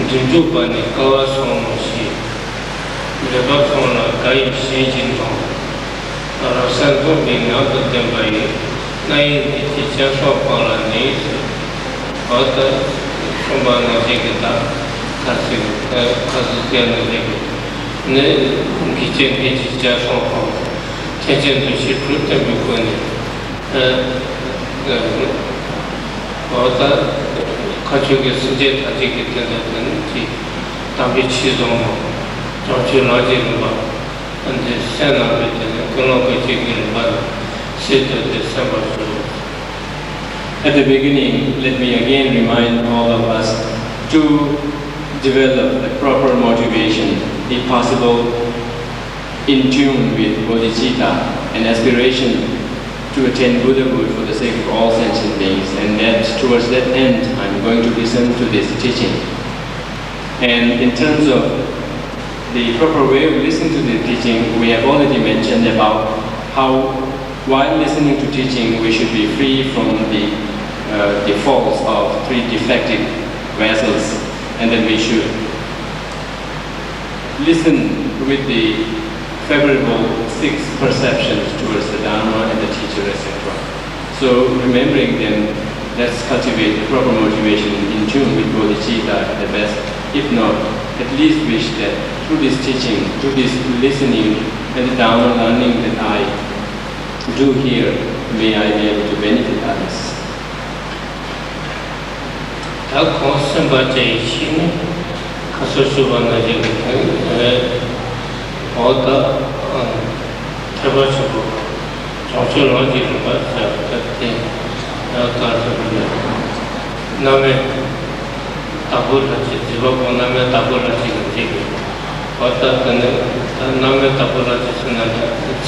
Gelugpa ni kawa soma shi, leba soma kai shenjin tong. Arasan tu bina tu tempai, nai di cincang pala ni, ada soma nasi kita kasih tiada lagi. Ne kicin cincang soma, cincang tu si perut tempai kuni. Ada kacuke suje tadi kita dan di tapi cidong, jadi lagi lupa. Anda sana betul, kalau kita lupa, siapa Desember. At the beginning, let me again remind all of us to develop a proper motivation, if possible, in tune with bodhicitta and aspiration to attain Buddhahood for the sake of all sentient beings, and that towards that end I'm going to listen to this teaching. And in terms of the proper way of listening to the teaching, we have already mentioned about how while listening to teaching we should be free from the defaults of three defective vessels, and then we should listen with the favorable six perceptions towards the Dharma and the teacher, etc. So remembering them, let's cultivate the proper motivation in tune with bodhicitta at the best. If not, at least wish that through this teaching, through this listening and the Dharma learning that I do here, may I be able to benefit others. Oda terbaca 정치 로지를 봤을 때 나타나는 남의 답을하지 집어보 남의 답을하지 그때 어떤 때는 남의 답을하지 쓰는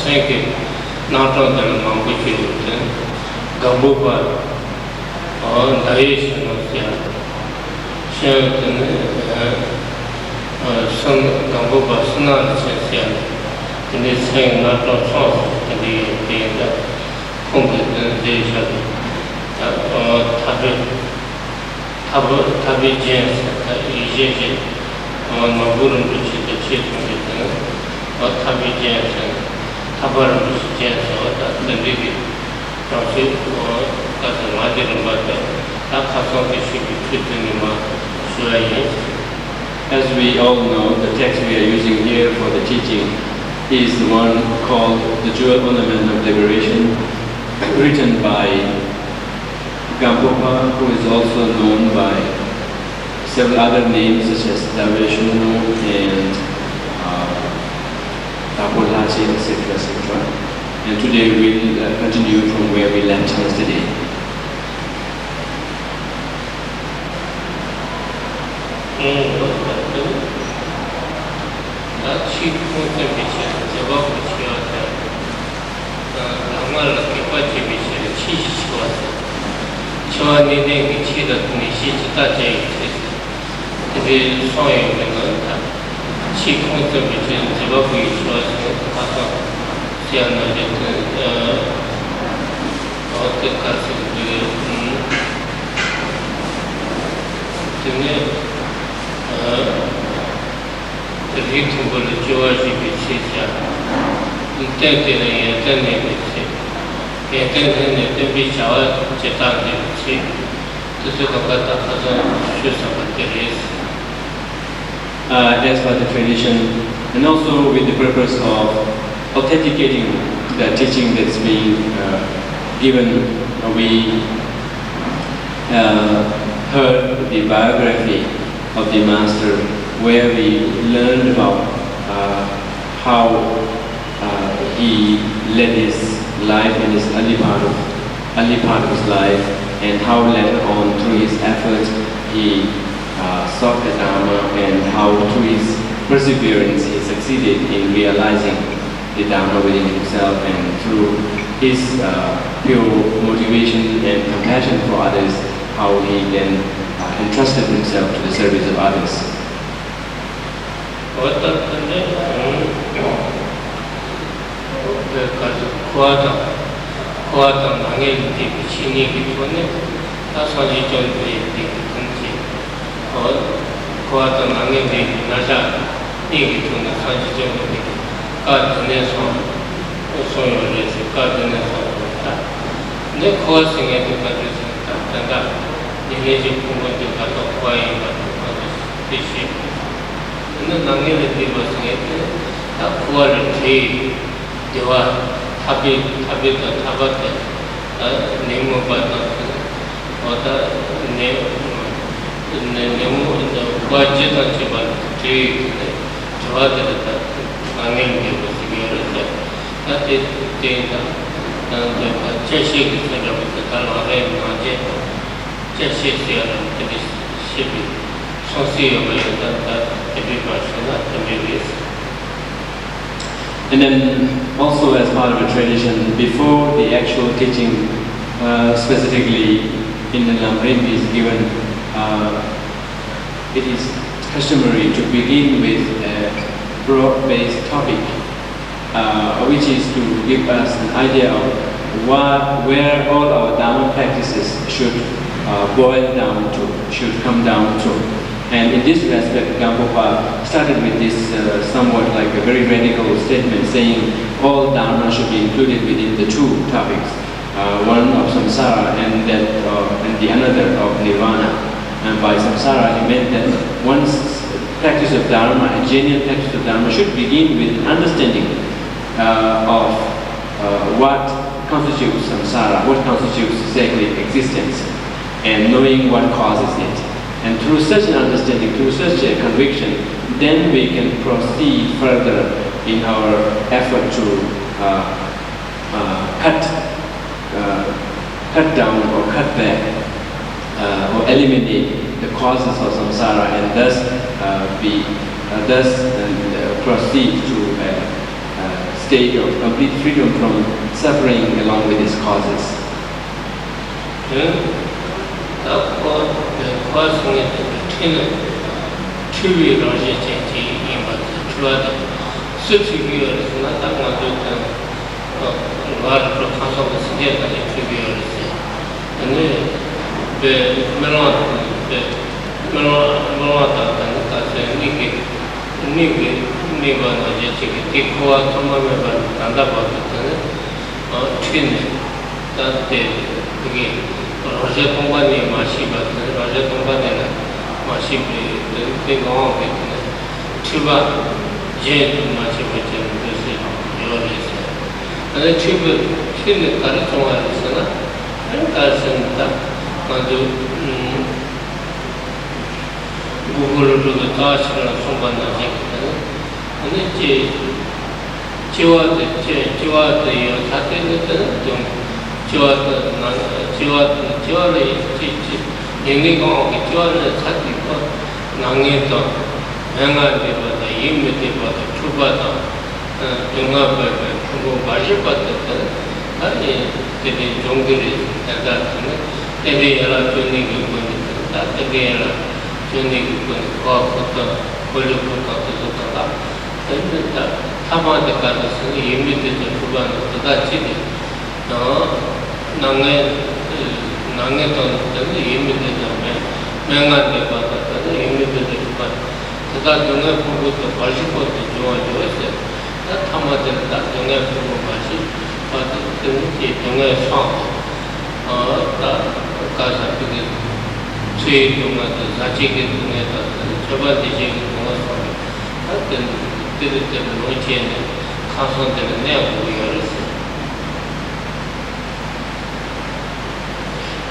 책이 나타나는 망고지를 때 Gelugpa 나의 신호야 시험때는 Gelugpa senang sensian, ini saya nak tahu jadi dia kompeten dia jadi, tapi jenis ini maburan bercerita cerita kita, tapi jenis, tabaran bercerita lebih terus kata majlis lembaga, tak kasih kita ni mah suai. As we all know, the text we are using here for the teaching is the one called The Jewel Ornament of Liberation, written by Gelugpa, who is also known by several other names such as Daveshnu and Tapolachi, etc., etc. And today we will continue from where we left yesterday. She put the vision, the work which you are there. Amal Rinpoche vision, she was. Chua needing each other to see that day. It is so in the she put the vision, the work which was Siana, all the castle. Rinpoche George Bichia, intended a tendency, a tendency to be showered, Chetan, to the Kata shoes of materials. As per the tradition, and also with the purpose of authenticating the teaching that's being given, we heard the biography of the Master, where we learned about how he led his life in his early part of his life, and how later on through his efforts he sought the Dharma, and how through his perseverance he succeeded in realizing the Dharma within himself, and through his pure motivation and compassion for others, how he then entrusted himself to the service of others. And then also as part of a tradition, before the actual teaching specifically in the Lamrim is given, it is customary to begin with a broad-based topic, which is to give us an idea of where all our Dharma practices should boil down to, should come down to. And in this respect, Gelugpa started with this somewhat like a very radical statement saying all Dharma should be included within the two topics, one of samsara and the another of nirvana. And by samsara, he meant that one's practice of Dharma, a genuine practice of Dharma, should begin with an understanding of what constitutes samsara, what constitutes cyclic existence, and knowing what causes it. And through such an understanding, through such a conviction, then we can proceed further in our effort to cut down or cut back or eliminate the causes of samsara, and thus proceed to a state of complete freedom from suffering along with its causes. Roger Company Mashiba, Roger Company Mashibi, the Gong, Tuba, Jen, Mashiba, Yoris. And the Tuba, Chin, Karatoma, and Karsanta, Madu Google to the touch and Sombana, and then Chiwa, the Tatin,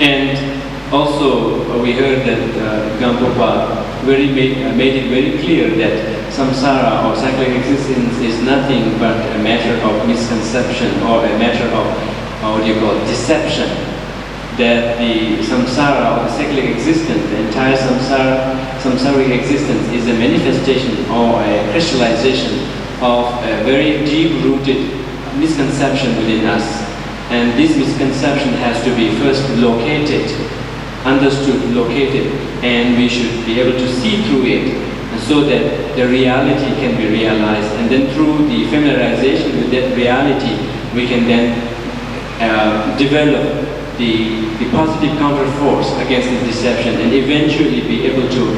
And also we heard that Gelugpa made it very clear that samsara or cyclic existence is nothing but a matter of misconception or a matter of deception. That the samsara or the cyclic existence, the entire samsaric existence is a manifestation or a crystallization of a very deep-rooted misconception within us. And this misconception has to be first located, understood, located, and we should be able to see through it so that the reality can be realized. And then through the familiarization with that reality, we can then develop the positive counter force against this deception and eventually be able to,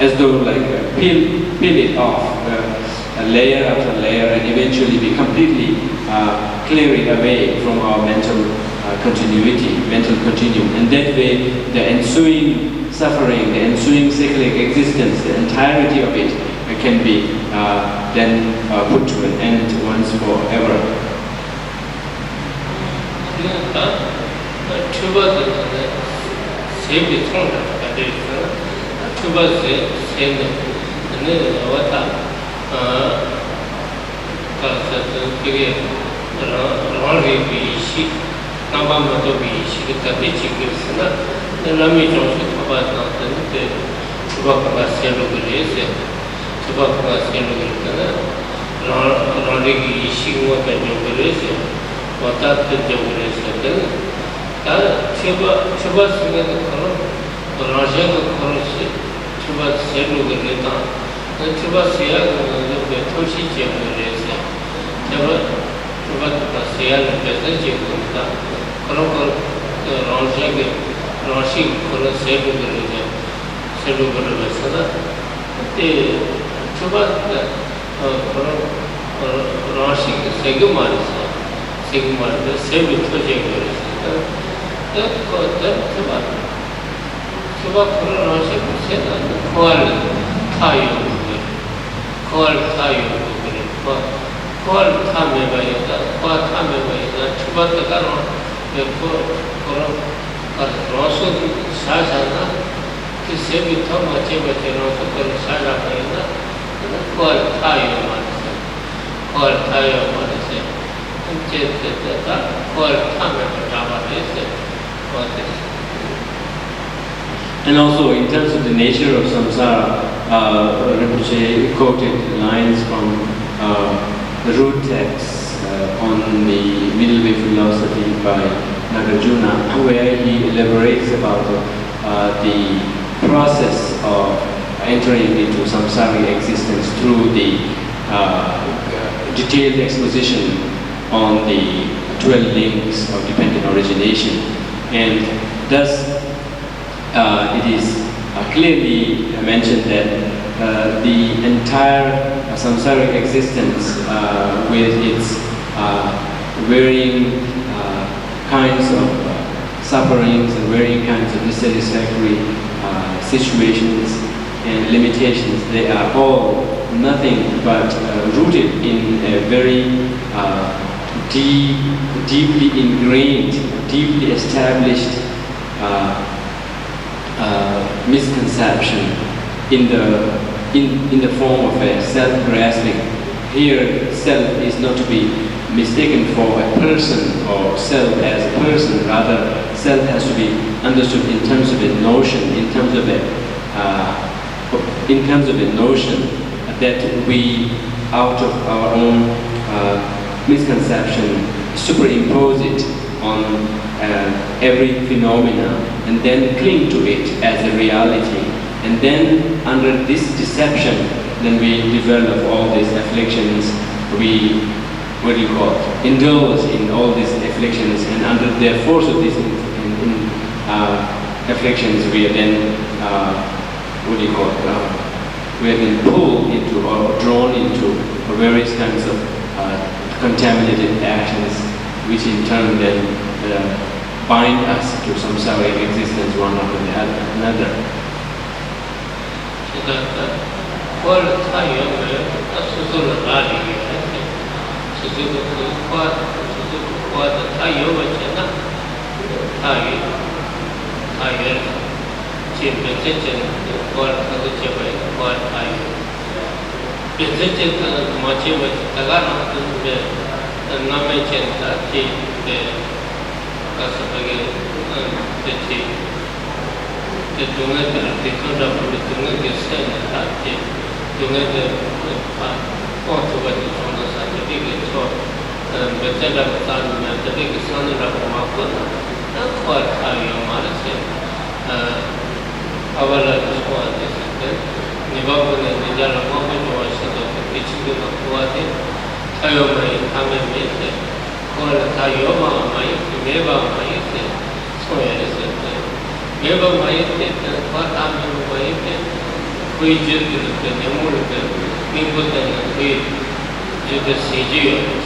as though like peel it off, layer after layer, and eventually be completely clear it away from our mental continuity, mental continuum. And that way, the ensuing suffering, the ensuing cyclic existence, the entirety of it can be then put to an end once forever. And also, in terms of the nature of samsara, Rinpoche quoted lines from the root text on the Middle Way philosophy by Nagarjuna, where he elaborates about the process of entering into samsaric existence through the detailed exposition on the 12 links of dependent origination. And thus, it is clearly mentioned that the entire samsaric existence with its varying kinds of sufferings and varying kinds of dissatisfactory situations and limitations, they are all nothing but rooted in a very deeply ingrained, deeply established misconception in the form of a self-grasping. Here, self is not to be mistaken for a person or self as a person. Rather, self has to be understood in terms of a notion, in terms of a notion that we, out of our own misconception, superimpose it on every phenomena and then cling to it as a reality. And then under this deception, then we develop all these afflictions. We, indulge in all these afflictions, and under the force of these afflictions, we are then, we are then pulled into or drawn into various kinds of contaminated actions, which in turn then bind us to samsaric existence one after the another. take it so better than the big son of Makuna, not quite how you might say. Our squad is Nibabun and the Jala moment was the teaching of Kuati, Ayoma, Hamid, called Tayoma, my Meva, my so is it. Meva, my what I'm my we did the Nemur, we put them we did the CGS.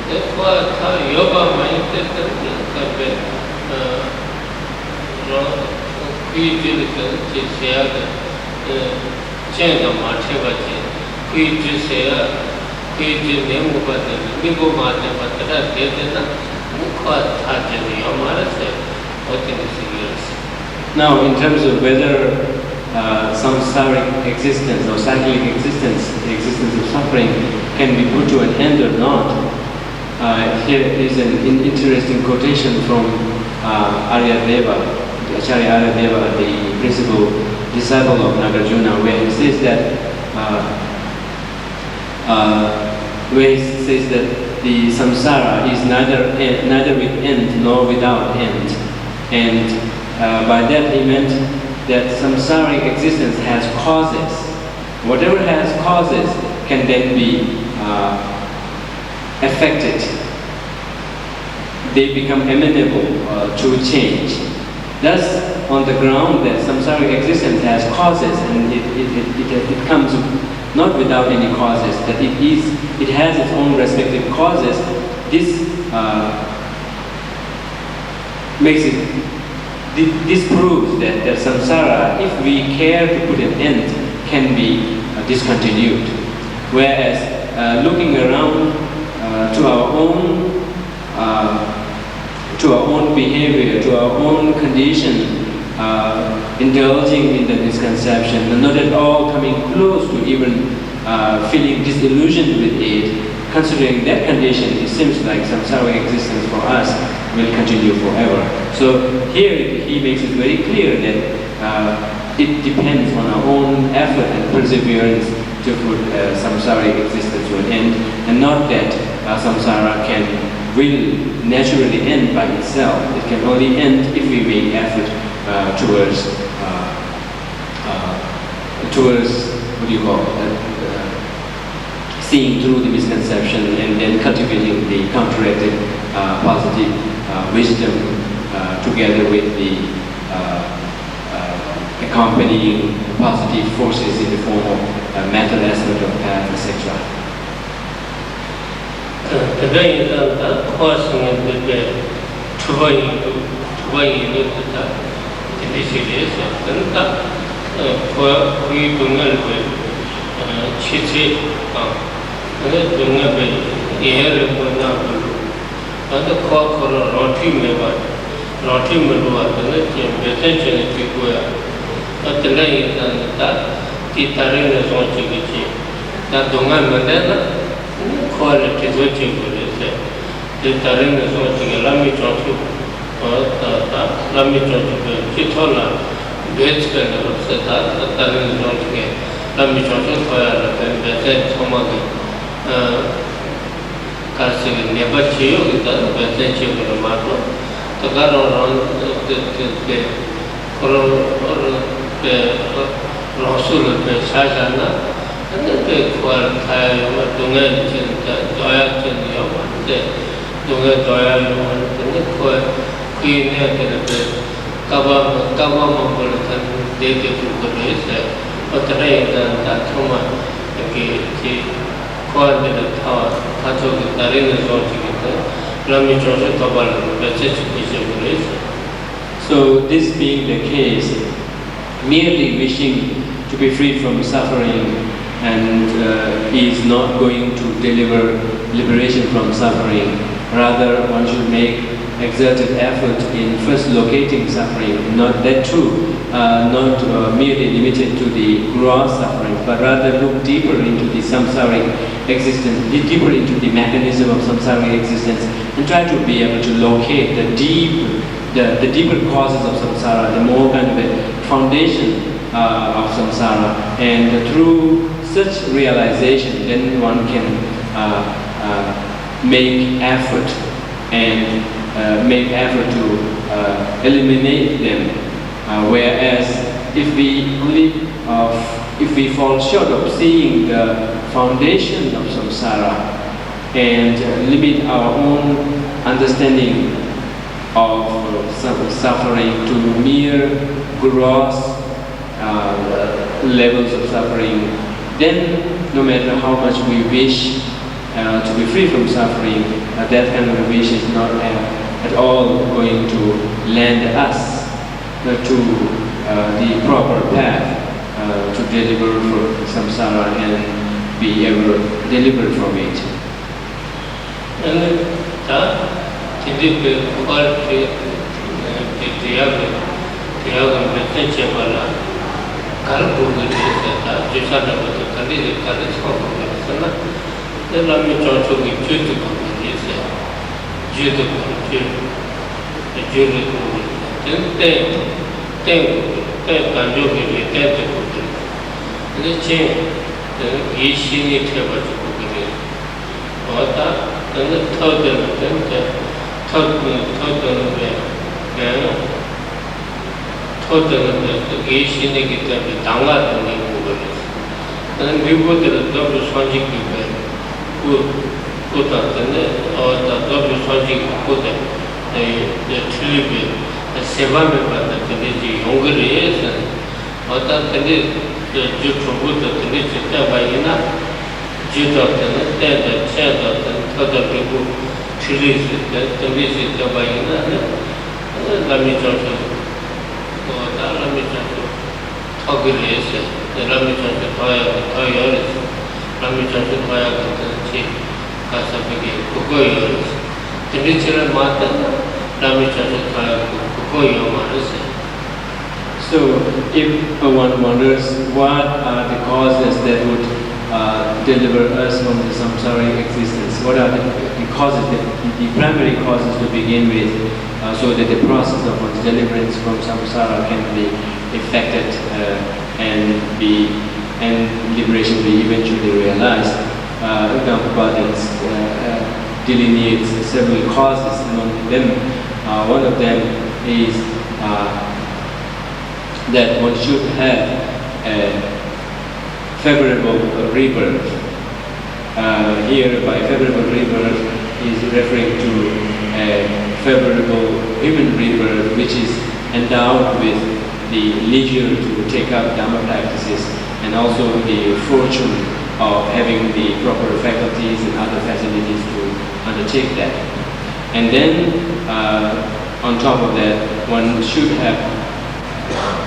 That's what Yoga minded we did the change of Marchevachi, we just say, we did name of the Nigo Martin, but that did not quite touch the Yomara said, what in the years. Now, in terms of whether samsaric existence or cyclic existence, the existence of suffering, can be put to an end or not, here is an interesting quotation from Aryadeva, Acharya Aryadeva, the principal disciple of Nagarjuna, where he says that the samsara is neither with end nor without end, and by that he meant that samsaric existence has causes. Whatever has causes can then be affected. They become amenable to change. Thus, on the ground that samsaric existence has causes and it comes not without any causes, that it has its own respective causes, this proves that samsara, if we care to put an end, can be discontinued. Whereas looking around to our own behavior, to our own condition, indulging in the misconception, and not at all coming close to even feeling disillusioned with it, considering that condition, it seems like samsaric existence for us will continue forever. So here he makes it very clear that it depends on our own effort and perseverance to put samsaric existence to an end, and not that samsara will naturally end by itself. It can only end if we make effort towards seeing through the misconception and then cultivating the counteracted positive wisdom together with the accompanying positive forces in the form of mental aspect of path, etc. Today is the question with the Tuvayi we do not Chichi, air and the cock or roti meva, roti melua, potentially people at the lane and that the Tarina Zonchi, that Donga Mandana. Quality is what you would say. The Tarin is watching a Lami Joshua or Lami Joshua, Chitola, Betsken of Seta, the Tarin is watching a Lami Joshua, and Betet Tomagi casting never chill with the Betenchi of the Marco, the Garon, the Rosul, the Sajana. And then they call Thai, Dungan, Doya, Dunga Doya, and they call Queen and the Kava, they get to the race, but the rain and that Toma, the called the tower, Tato, the Tarina Zotica, Lami Joseph Tabal, the Church. So, this being the case, merely wishing to be freed from suffering and is not going to deliver liberation from suffering. Rather, one should make exerted effort in first locating suffering, not that too, not merely limited to the gross suffering, but rather look deeper into the samsaric existence, deeper into the mechanism of samsaric existence, and try to be able to locate the deeper causes of samsara, the more kind of a foundation of samsara, and through such realization, then one can make effort and make effort to eliminate them. Whereas if we fall short of seeing the foundation of samsara and limit our own understanding of suffering to mere gross levels of suffering, then no matter how much we wish to be free from suffering, that kind of wish is not at all going to land us to the proper path to deliver from samsara and be ever delivered from it. So, if one wonders what are the causes that would deliver us from the samsaric existence, what are the causes, the primary causes to begin with, so that the process of one's deliverance from samsara can be effected and liberation be eventually realized. Gelugpa delineates several causes. Among them, one of them is that one should have a favorable rebirth. Here, by favorable rebirth, is referring to a favorable human rebirth, which is endowed with the leisure to take up Dhamma practices and also the fortune of having the proper faculties and other facilities to undertake that. And then, on top of that, one should have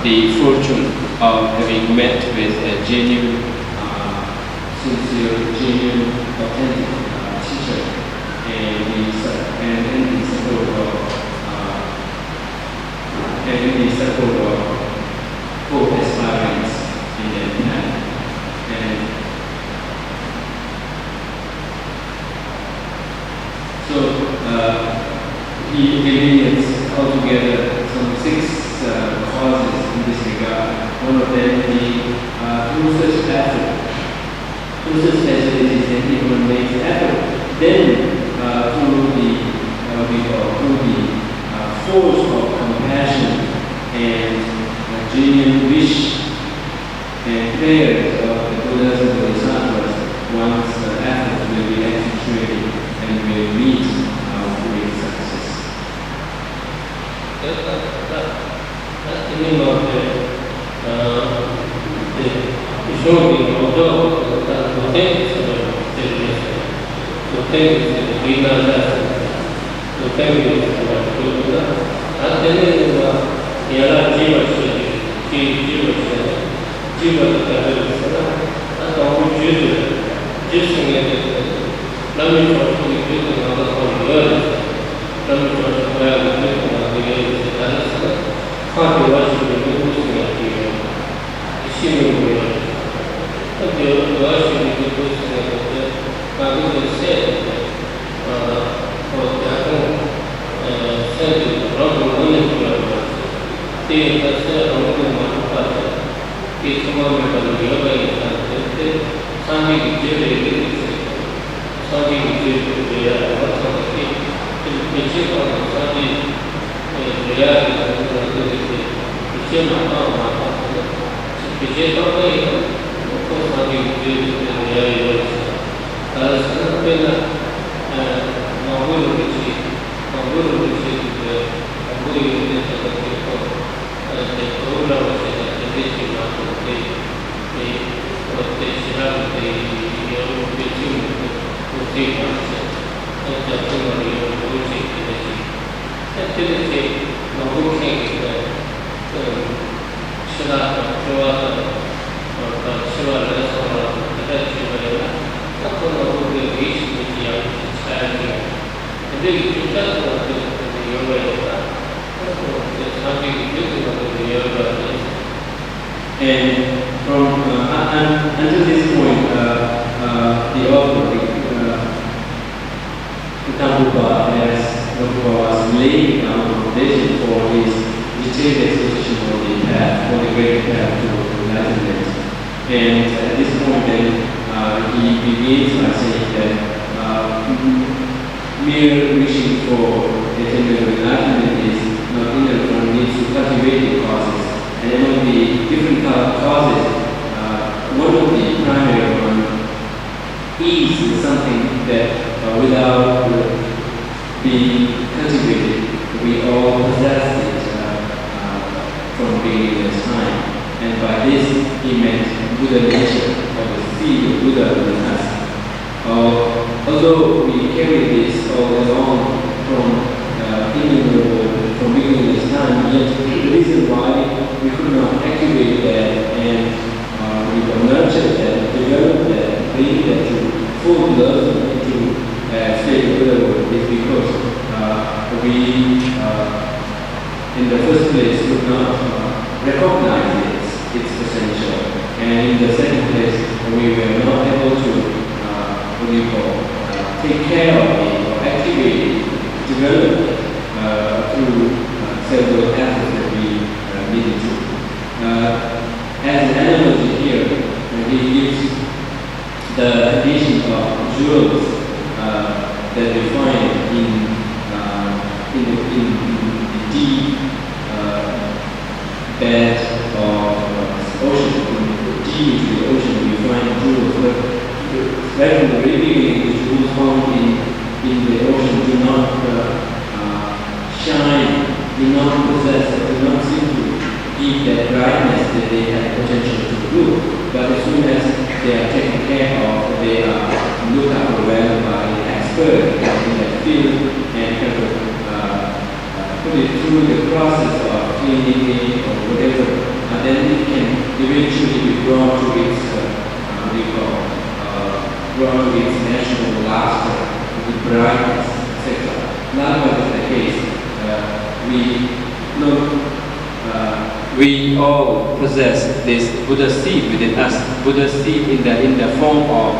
the fortune of having met with a genuine, sincere, genuine, authentic teacher and in the support of both aspirants in that path. And so he delineates altogether some 6 causes in this regard. One of them being through such effort, through such facilities that people make effort, then through the force of compassion and genuine wish and prayers of the Buddhas and Bodhisattvas, one's effort will be executed and will lead to great success. Yoga And from until this point, the author, Gelugpa was laying down the foundation for his detailed exposition of the path, for the great path to enlightenment. And at this point, then he begins by saying that mere wishing for attainment enlightenment is not enough. One needs to cultivate the causes. And among the different causes, one of the primary ones is something that without being cultivated, we all possess it from beginning of time. And by this, he meant Buddha nature, or the seed of Buddha within us. Although we carry this all along from beginning of time, yet the reason why we could not activate that and we could nurture that, develop that, bring that to full development into state of Buddhahood is because we, in the first place, could not recognize its potential, and in the second place, we were not able to take care of it or activate it, develop it through several efforts that we needed to. As an analogy here, he gives the condition of jewels that we find in the deep bed of ocean. Deep into the ocean, we find jewels, but right from the very beginning, the jewels found in the ocean do not shine, do not possess, do not seem to give that brightness that they have potential to do. But as soon as they are taken care of, they are looked after well by an expert in that field and kind of put it through the process of cleaning it or whatever, and then it can eventually be brought to its brought to its natural luster, with brightness, etc. Likewise is the case. We all possess this Buddha seed within us. Buddha seed in the form of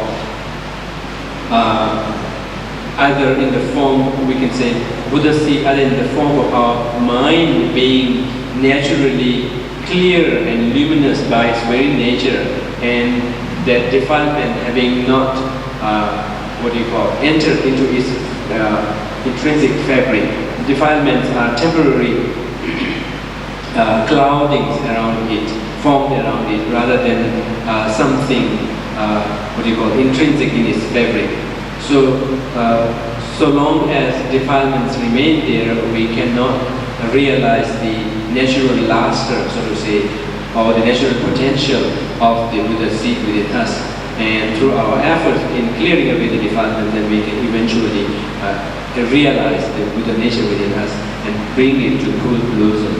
either in the form, we can say Buddha seed either in the form of our mind being naturally clear and luminous by its very nature, and that defilement having not entered into its intrinsic fabric. Defilements are temporary cloudings around it, formed around it, rather than something intrinsic in its fabric. So long as defilements remain there, we cannot realize the natural luster, so to say, or the natural potential of the Buddha seed within us. And through our efforts in clearing away the defilement, then we can eventually realize the Buddha nature within us and bring it to full blossom.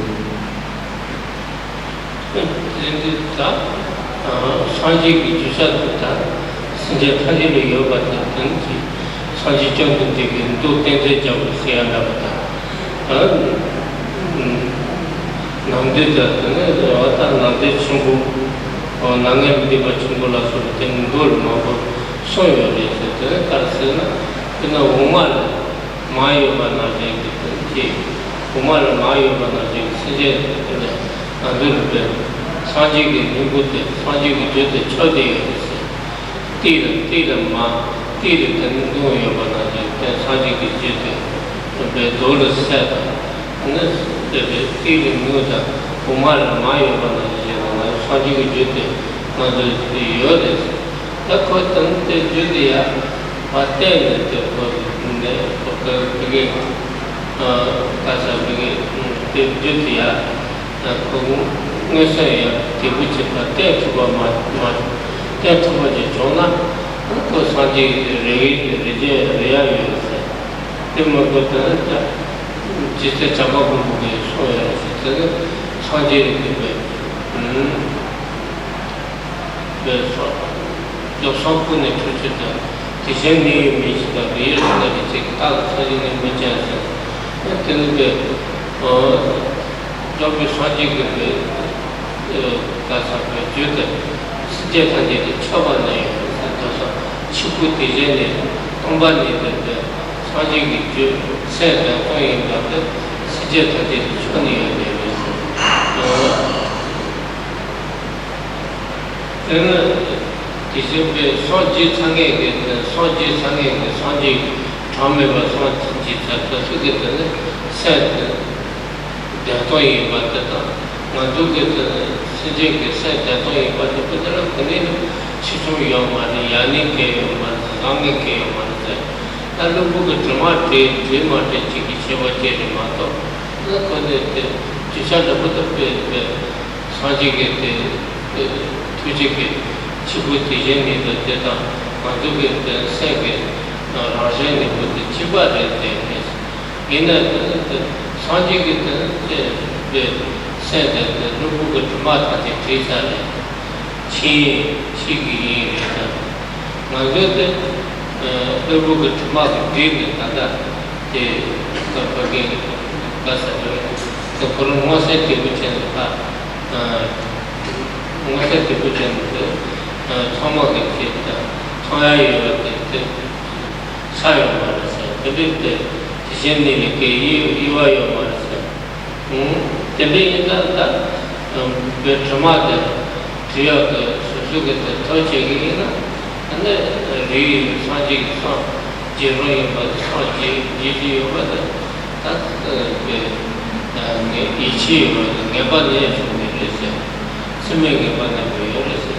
ma no yobana saji ki jete be dole set nes de no da umar ma yobana saji ki jete ma de yodes la ko tan te jete ya paten te ko ne ko ke kasa be te jete ya ko ngese ya te buche paten to ma te to ma je jona को साजी रेजे रेया है ते मको त जिसे चबा को के सोया से साजी के सो जो सब ने छुचे त किसे ने मिस का ये ने के काल साजी ने बचा से तेन के जब साजी के का सब जो ते जे था जे छबा नहीं chiku tijene tombani de saji ki ju se da koi ba de sije ta de choni ya de tise be soji change ke saji thame ba soji ta ta su ke de se de koi ba de ta na du ke sije ke se de koi ba de putara kone chichu yamani yani ke yamani gange ke yamani alu buku tramate jemate chiki chevate mato na kone te chicha da puta pe saji ke te tuje ke chibu tijeni da te ta madu ke te se ke rajeni puta chiba de te ina saji ke te se de buku tramate te trisa de chi ki ta na de bu ko tma de ta da te ka pa ge ka sa de ko mo se te bu chen pa mo se te bu chen de thama ge ke ta thaya yo te sa yo ma sa de te chen ni ke yi wa yo ma sa te be ta ta be tma de triya ke su ke to che ge na ane ri saji sa je ro yo ba sa ji yo ba ta be ne ichi yo ne ba ne ne se sime ge ba ne yo se.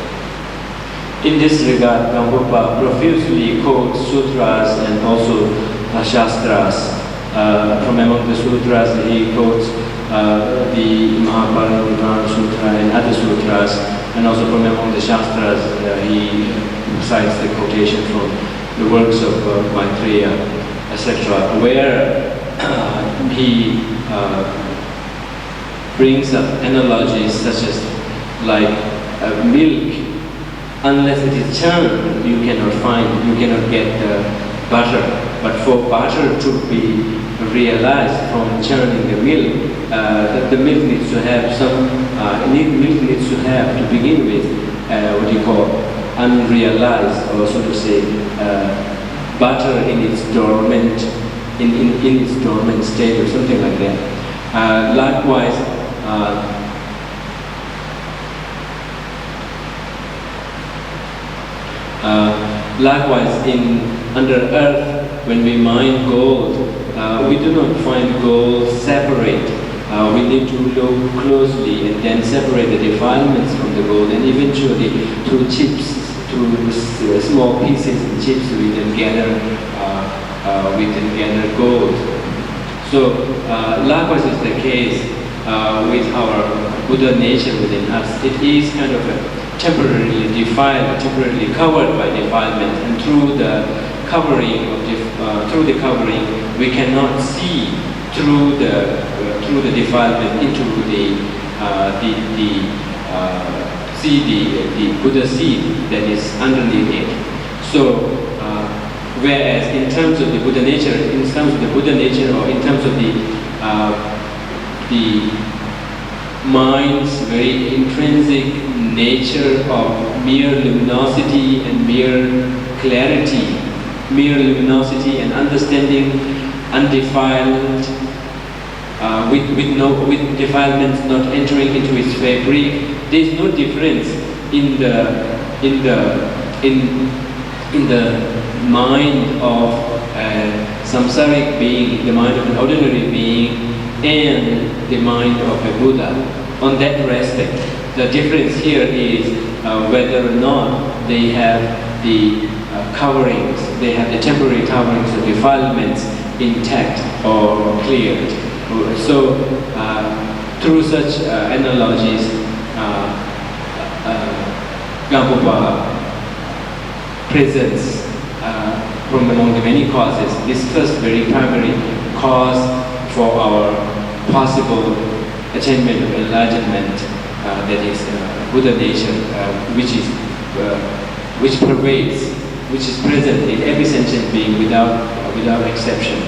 In this regard, Gelugpa profusely quotes sutras and also shastras. From among the sutras, he quotes the Mahabharata Sutra and other sutras, and also from among the shastras, he cites the quotation from the works of Maitreya, etc., where he brings up analogies such as like milk. Unless it is churned, you cannot get butter. But for butter to be realized from churning the milk, the milk needs to have milk needs to have to begin with what you call unrealized, or so to say, butter in its dormant state, or something like that. Likewise. Likewise, under earth, when we mine gold, we do not find gold separate. We need to look closely and then separate the defilements from the gold, and eventually, through chips, through small pieces and chips, we can gather gold. So, likewise is the case with our Buddha nature within us. It is kind of temporarily defiled, temporarily covered by defilement, and through the covering we cannot see through the defilement into the Buddha seed that is underneath it. So, whereas in terms of the Buddha nature, or in terms of the mind's very intrinsic nature of mere luminosity and mere clarity, mere luminosity and understanding, undefiled, with defilements not entering into its fabric. There is no difference in in the mind of a samsaric being, the mind of an ordinary being, and the mind of a Buddha. On that respect, the difference here is whether or not they have the coverings, they have the temporary coverings of defilements intact or cleared. So, through such analogies, Gelugpa presents from among the many causes this first very primary cause for our possible attainment of enlightenment, that is Buddha nature, which pervades, which is present in every sentient being without exception.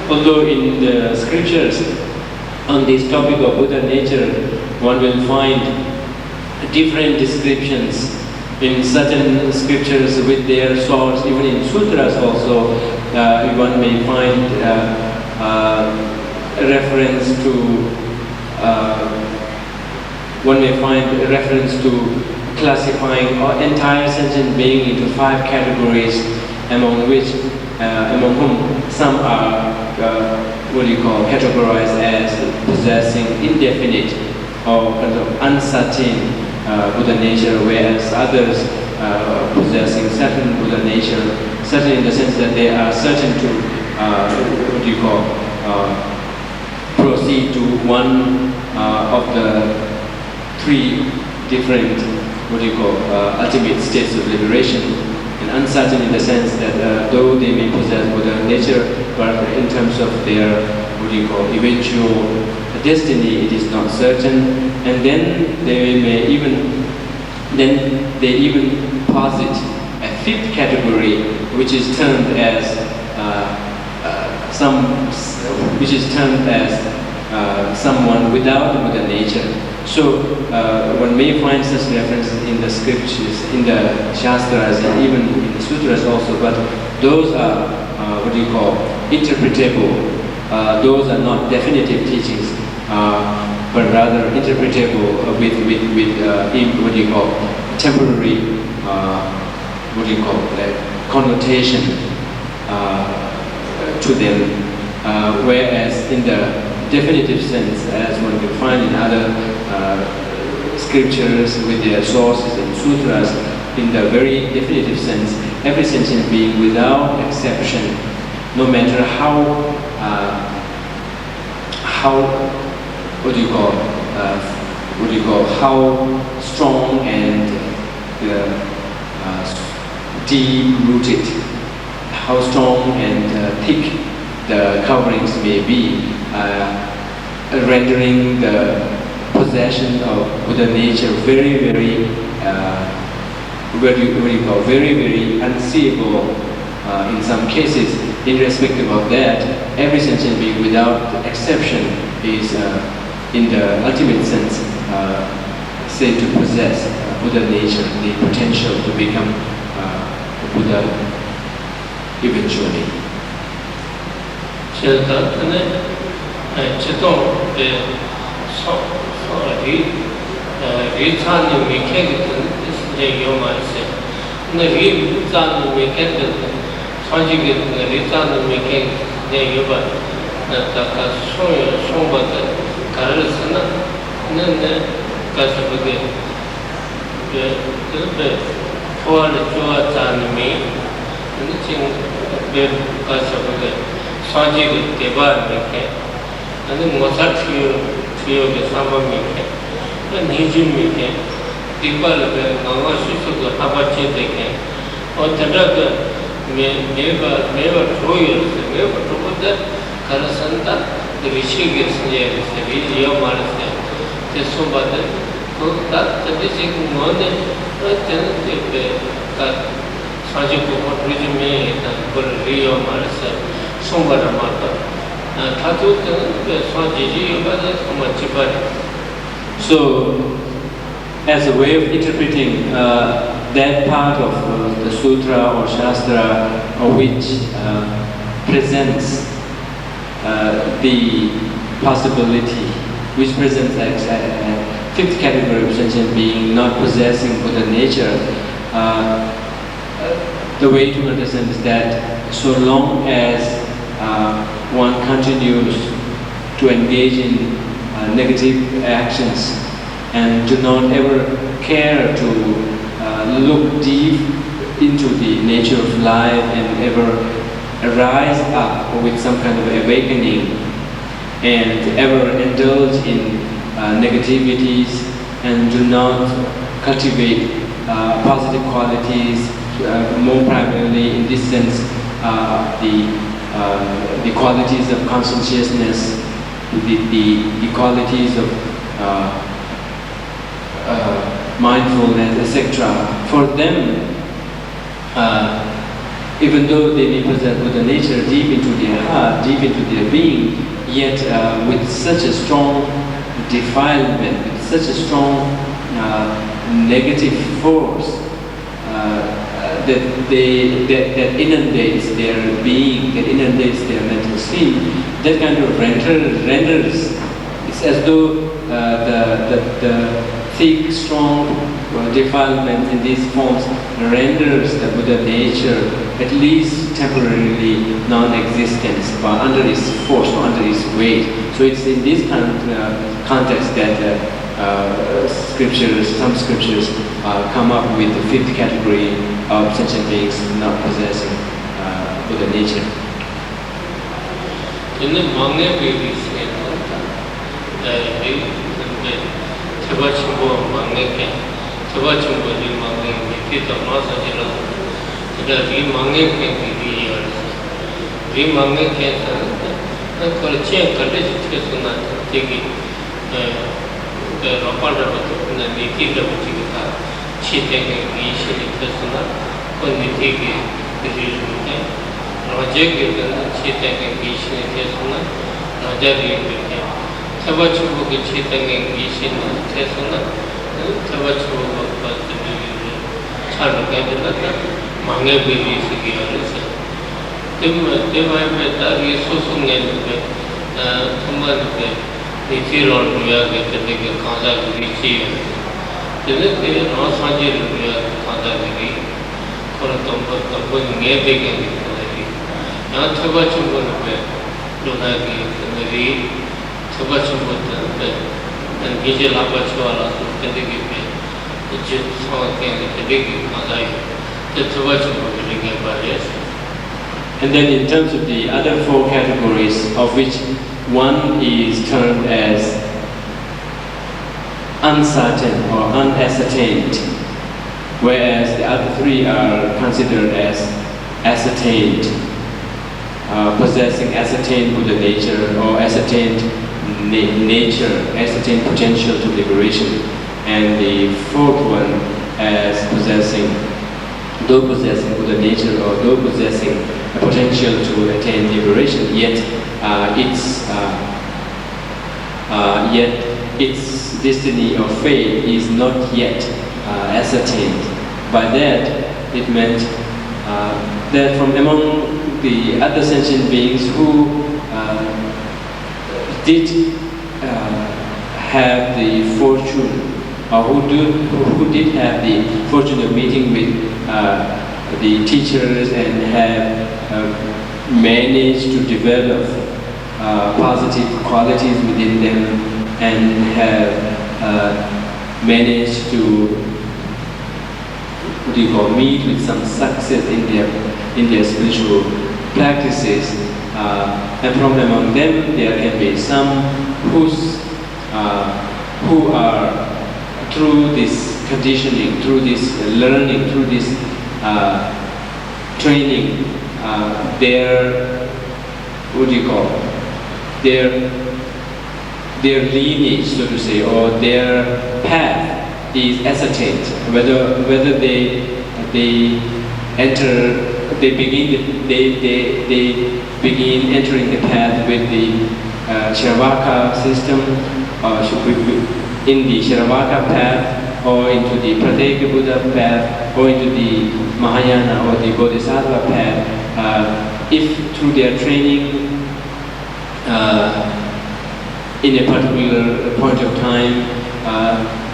Although in the scriptures on this topic of Buddha nature, one will find different descriptions in certain scriptures with their source, even in sutras also, one may find reference to classifying entire sentient being into 5 categories, among whom some are categorized as possessing indefinite or kind of uncertain Buddha nature, whereas others possessing certain Buddha nature, certain in the sense that they are certain to proceed to one of the 3 different ultimate states of liberation, and uncertain in the sense that though they may possess Buddha nature, but in terms of their eventual destiny, it is not certain. And then they even posit a 5th category, which is termed as someone without Buddha nature. So one may find such references in the scriptures, in the shastras, and even in the sutras also. But those are interpretable. Those are not definitive teachings, but rather interpretable with temporary connotation to them. Whereas in the definitive sense, as one can find in other scriptures with their sources and sutras, in the very definitive sense, every sentient being without exception, no matter how strong and deep-rooted, how strong and thick the coverings may be, rendering the possession of Buddha nature very, very, very unseeable in some cases. Irrespective of that, every sentient being without exception is, in the ultimate sense, said to possess Buddha nature, the potential to become Buddha eventually. Nijim Mike, people Nanga Shusuka Habachi taken, or Tadaka never 2 years, never to that Karasanta, the Vishigis near the Vizio Marse, the Sumbata, that the basic money, Sajiku Resume and Rio Marse, Sumbata Mata. So, as a way of interpreting that part of the sutra or shastra which presents the possibility, which presents a fifth category of sentient being not possessing Buddha nature, the way to understand is that so long as one continues to engage in negative actions and do not ever care to look deep into the nature of life and ever rise up with some kind of awakening and ever indulge in negativities and do not cultivate positive qualities, more primarily in this sense the qualities of conscientiousness, the qualities of mindfulness, etc. For them, even though they may possess Buddha nature deep into their heart, deep into their being, yet with such a strong defilement, with such a strong negative force, that inundates their being, that inundates their mental scene, that kind of renders, it's as though the thick, strong defilement in these forms renders the Buddha nature at least temporarily non-existent, but under its force or under its weight. So it's in this kind of context that some scriptures come up with the fifth category of sentient beings not possessing Buddha nature. In the Manga babies, Tabachimbo Manga, Tabachimbo Manga, the Masajila, the Manga can be yours. The Manga can for a chair, Kadej, take it. The Rapanda, the Nikita, cheating initially personal, when we take the region, Rajak, cheating initially personal, Rajari, Tabachu, cheating initially personal, Tabachu, Character, Manga babies, they might be that so soon Nitiron Ruya get the Kanda Richi. They are not Sanjay Ruya Kanda Ri, Koratomba, Tampa, Nebig, and Tabachumbo, Lunagi, and Ri, Tabachumbo, and Gijal Abachuala, and the Gipe, the Jet Song and the big Kanda, the Tabachumbo will get barriers. And then in terms of the other four categories, of which one is termed as uncertain or unascertained, whereas the other three are considered as ascertained, possessing ascertained Buddha nature or ascertained nature, ascertained potential to liberation, and the fourth one as though possessing Buddha nature or though possessing a potential to attain liberation, yet its destiny or fate is not yet ascertained. By that, it meant that from among the other sentient beings who did have the fortune, or who did have the fortune of meeting with the teachers and have managed to develop positive qualities within them and have managed to meet with some success in their spiritual practices. And from among them, there can be some who are through this conditioning, through this learning, through this training, their lineage, so to say, or their path is ascertained. Whether they begin entering the path with the Theravada system, or should be in the Theravada path, or into the Prateka Buddha path, or into the Mahayana or the Bodhisattva path. If through their training in a particular point of time,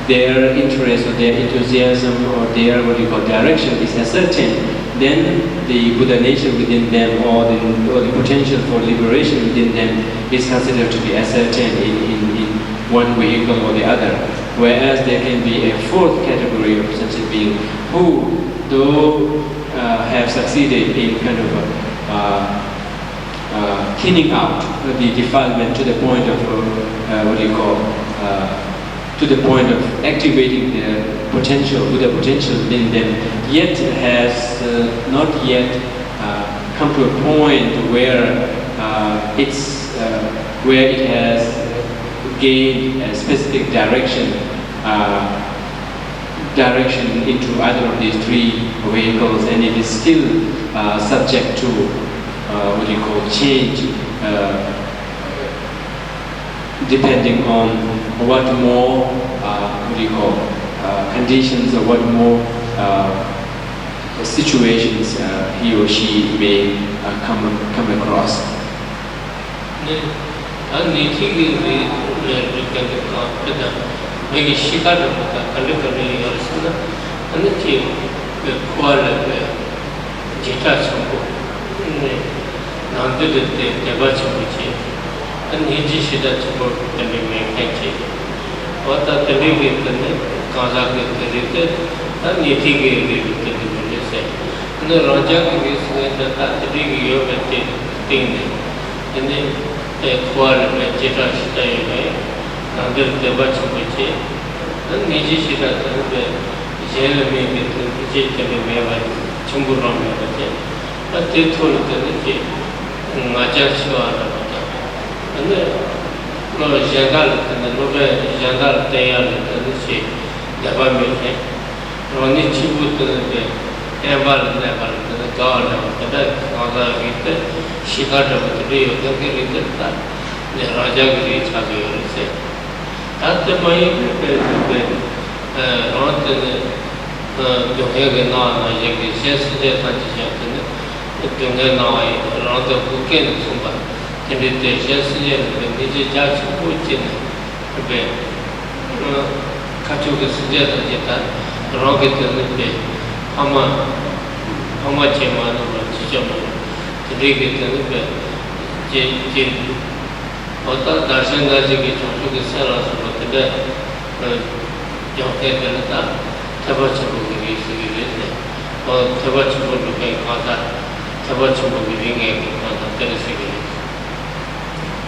their interest or their enthusiasm or their direction is ascertained, then the Buddha nature within them or the potential for liberation within them is considered to be ascertained in one vehicle or the other. Whereas there can be a fourth category of sentient being who, though have succeeded in kind of cleaning out the defilement to the point of to the point of activating the potential, Buddha potential within them, yet has not yet come to a point where it has gained a specific direction into either of these three vehicles, and it is still subject to change, depending on what more conditions or what more situations he or she may come across.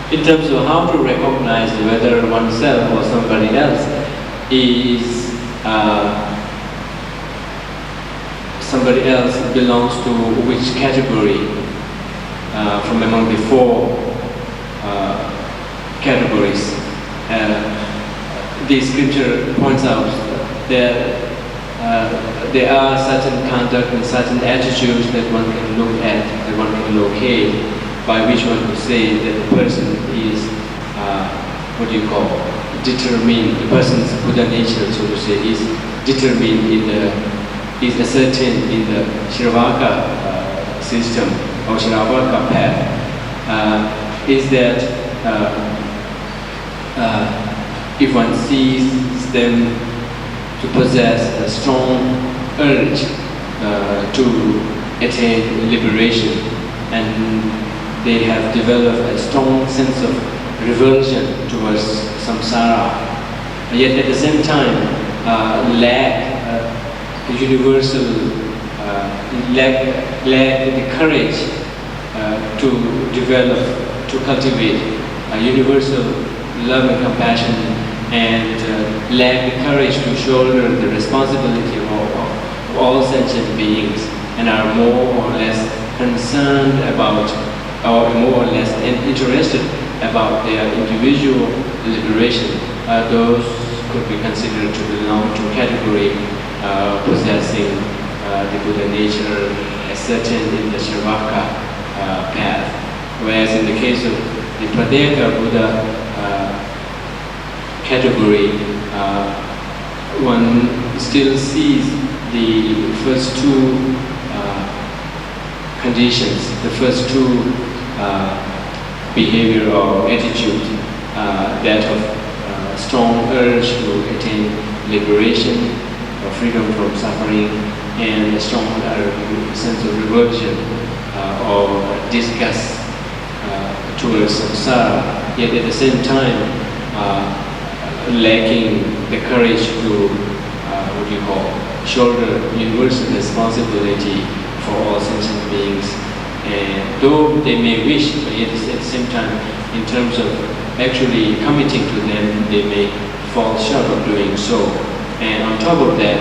In terms of how to recognize whether oneself or somebody else is somebody else belongs to which category from among the four categories, the scripture points out that there are certain conduct and certain attitudes that one can look at, that one can locate, by which one would say that the person is, determined, the person's Buddha nature, so to say, is determined is ascertained in the Theravada system or Theravada path, is that if one sees them to possess a strong urge to attain liberation, and they have developed a strong sense of revulsion towards samsara, yet at the same time lack the courage to develop, to cultivate a universal love and compassion and lack the courage to shoulder the responsibility of all sentient beings, and are more or less concerned about, or more or less interested about their individual liberation. Those could be considered to belong to category possessing the Buddha nature ascertained in the Sravaka path. Whereas in the case of the Pradeka Buddha category, one still sees the first two conditions, the first two behavior or attitude, that of strong urge to attain liberation or freedom from suffering, and a strong sense of revulsion or disgust towards samsara, yet at the same time lacking the courage to shoulder universal responsibility for all sentient beings. And though they may wish, but yet at the same time, in terms of actually committing to them, they may fall short of doing so. And on top of that,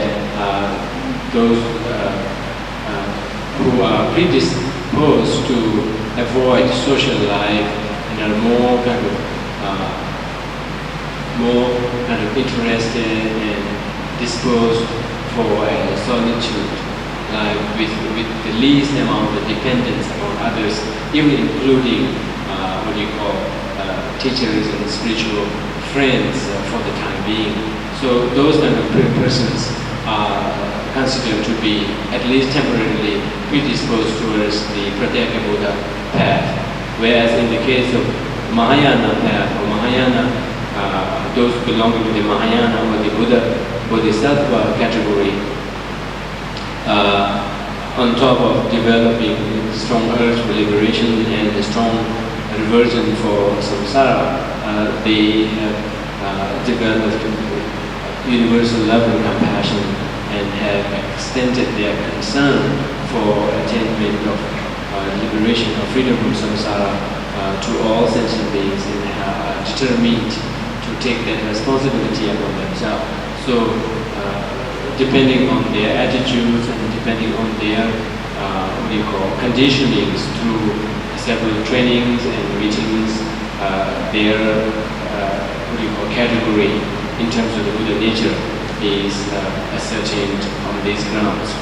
those who are predisposed to avoid social life and are more kind of interested and disposed for solitude, with the least amount of dependence on others, even including teachers and spiritual friends for the time being. So those kind of persons are considered to be at least temporarily predisposed towards the Pradeka Buddha path. Whereas in the case of Mahayana path or Mahayana, those belonging to the Mahayana or the Bodhisattva category, on top of developing strong urge for liberation and a strong revulsion for samsara, they have developed universal love and compassion and have extended their concern for attainment of liberation or freedom from samsara to all sentient beings, and are determined to take that responsibility upon themselves. So, depending on their attitudes and depending on their conditionings through several trainings and meetings, their category in terms of the Buddha nature is ascertained on these grounds.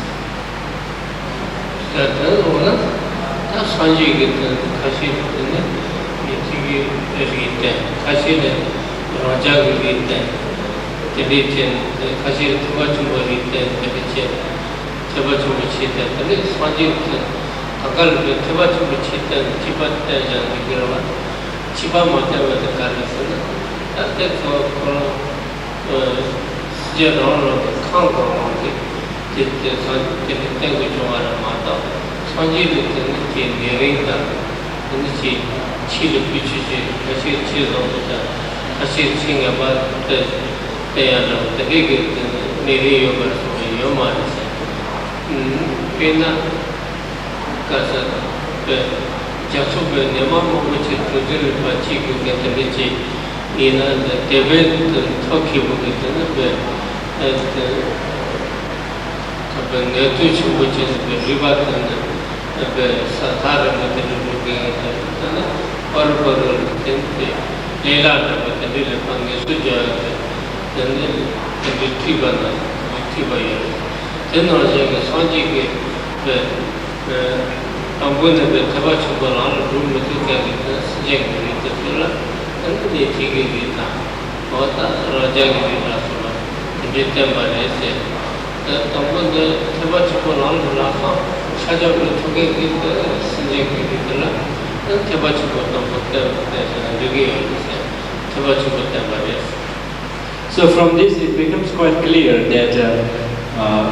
So from this it becomes quite clear that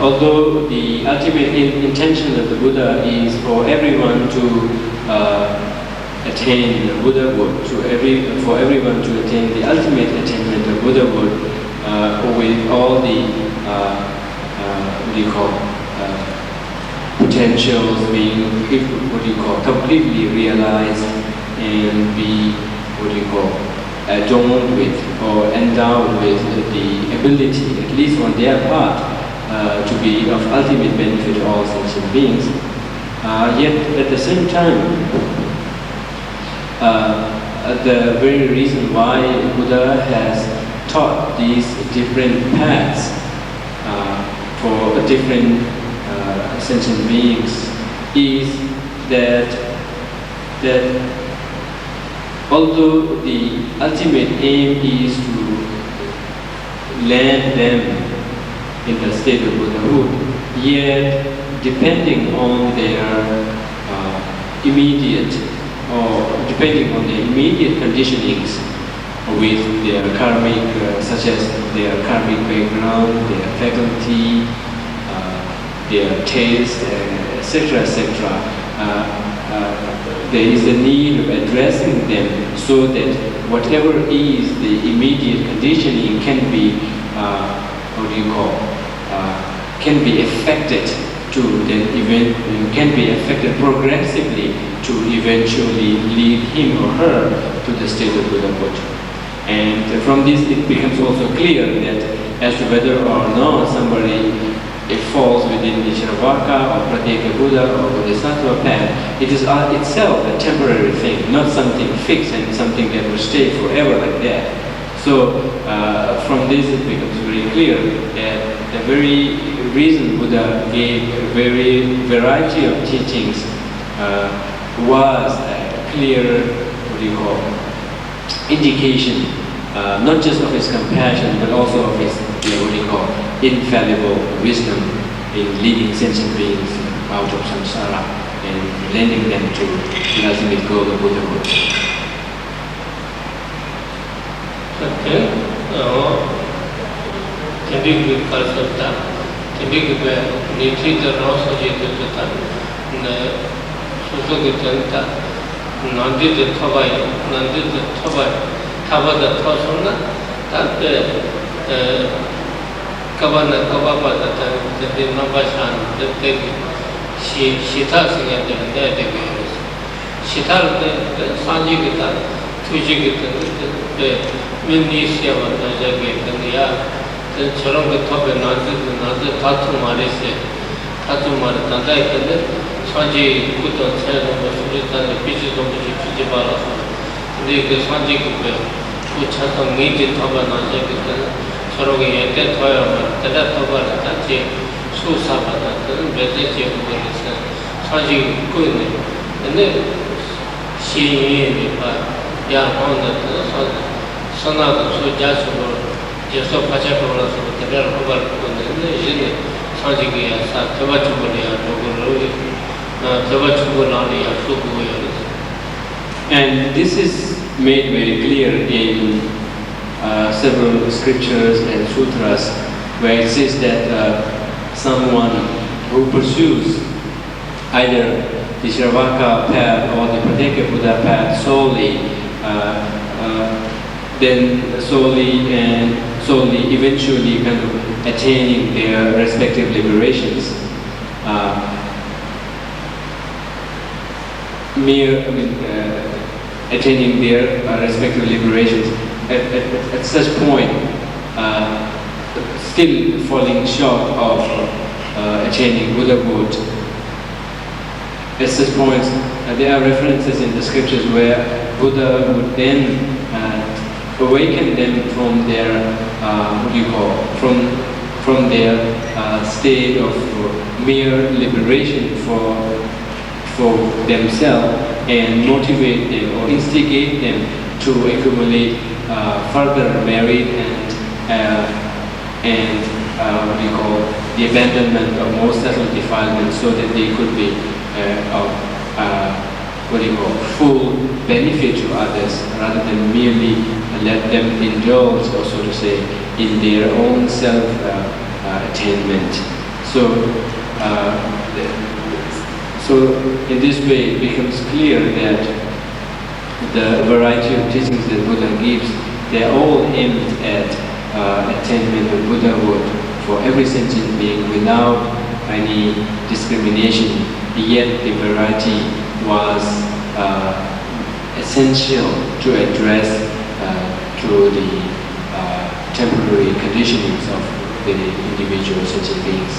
although the ultimate intention of the Buddha is for everyone to attain Buddhahood, for everyone to attain the ultimate attainment of Buddhahood with all the potentials being completely realized and be adorned with or endowed with the ability, at least on their part, to be of ultimate benefit to all sentient beings. Yet at the same time, the very reason why Buddha has taught these different paths for different sentient beings is that although the ultimate aim is to land them in the state of Buddhahood, yet depending on their immediate conditionings with their karmic, such as their karmic background, their faculty, their taste, etc., there is a need of addressing them so that whatever is the immediate conditioning can be, can be affected to then can be affected progressively to eventually lead him or her to the state of Buddhahood. And from this it becomes also clear that as to whether or not somebody falls within the Isharavaka or Pratyeka Buddha or Bodhisattva path, it is itself a temporary thing, not something fixed and something that will stay forever like that. So from this it becomes very clear that the very reason Buddha gave a very variety of teachings was a clear, indication, not just of his compassion, but also of his, infallible wisdom in leading sentient beings out of samsara and leading them to the ultimate goal of Buddhahood. And this is made very clear in several scriptures and sutras, where it says that someone who pursues either the Isharavaka path or the Pratyeka Buddha path solely, then solely eventually kind of attaining their respective liberations. Attaining their respective liberations at such point, still falling short of attaining Buddhahood. At such points, there are references in the scriptures where Buddha would then awaken them from their from their state of mere liberation for themselves, and motivate them or instigate them to accumulate further merit and the abandonment of more subtle defilements, so that they could be full benefit to others, rather than merely let them indulge, or so to say, in their own self attainment. So in this way it becomes clear that the variety of teachings that Buddha gives, they are all aimed at attainment of Buddhahood for every sentient being without any discrimination. Yet the variety was essential to address to the temporary conditionings of the individual sentient beings.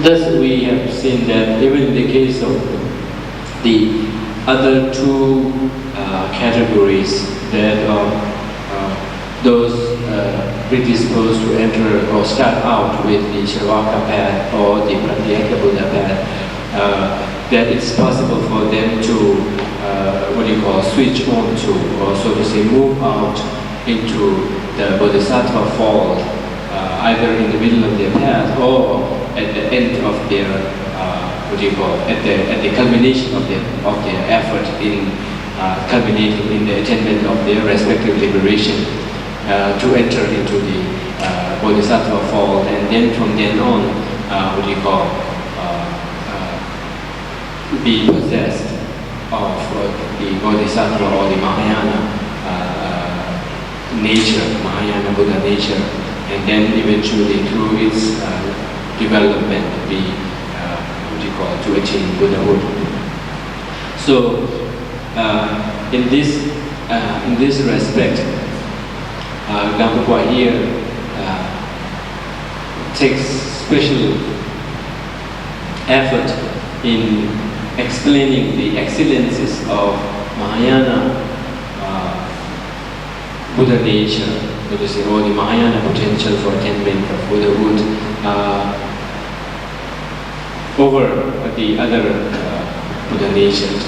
Thus, we have seen that even in the case of the other two categories, that those predisposed to enter or start out with the Shavaka path or the Pratyeka Buddha path, that it's possible for them to switch on to, or so to say, move out into the Bodhisattva fold, either in the middle of their path or at the end of their, at the culmination of their effort in culminating in the attainment of their respective liberation, to enter into the Bodhisattva fold, and then from then on, be possessed of the Bodhisattva or the Mahayana nature, Mahayana Buddha nature, and then eventually through its development be to attain Buddhahood. So in this respect, Gelugpa here takes special effort in explaining the excellences of Mahayana Buddha nature, or the Mahayana potential for attainment of Buddhahood over the other Buddha natures.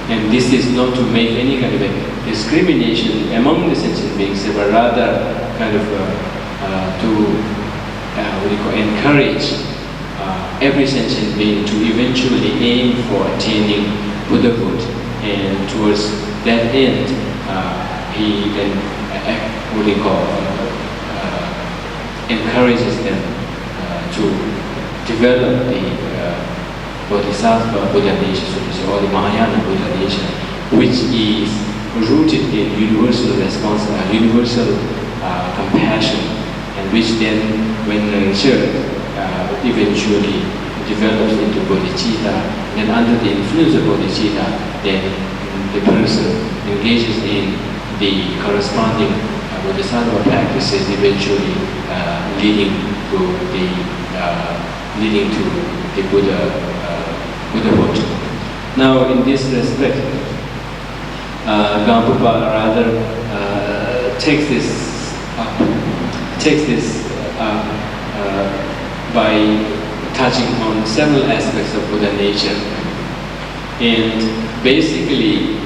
And this is not to make any kind of a discrimination among the sentient beings, but rather kind of to encourage every sentient being to eventually aim for attaining Buddhahood, and towards that end, he then encourages them to develop the Bodhisattva Buddha nature, so to say, or the Mahayana Buddha nature, which is rooted in universal compassion and which then, when nurtured, eventually develops into bodhicitta. And under the influence of bodhicitta, then the person engages in the corresponding bodhisattva practices, eventually leading to the Buddhahood. Now, in this respect, Gelugpa rather takes this by touching on several aspects of Buddha nature, and basically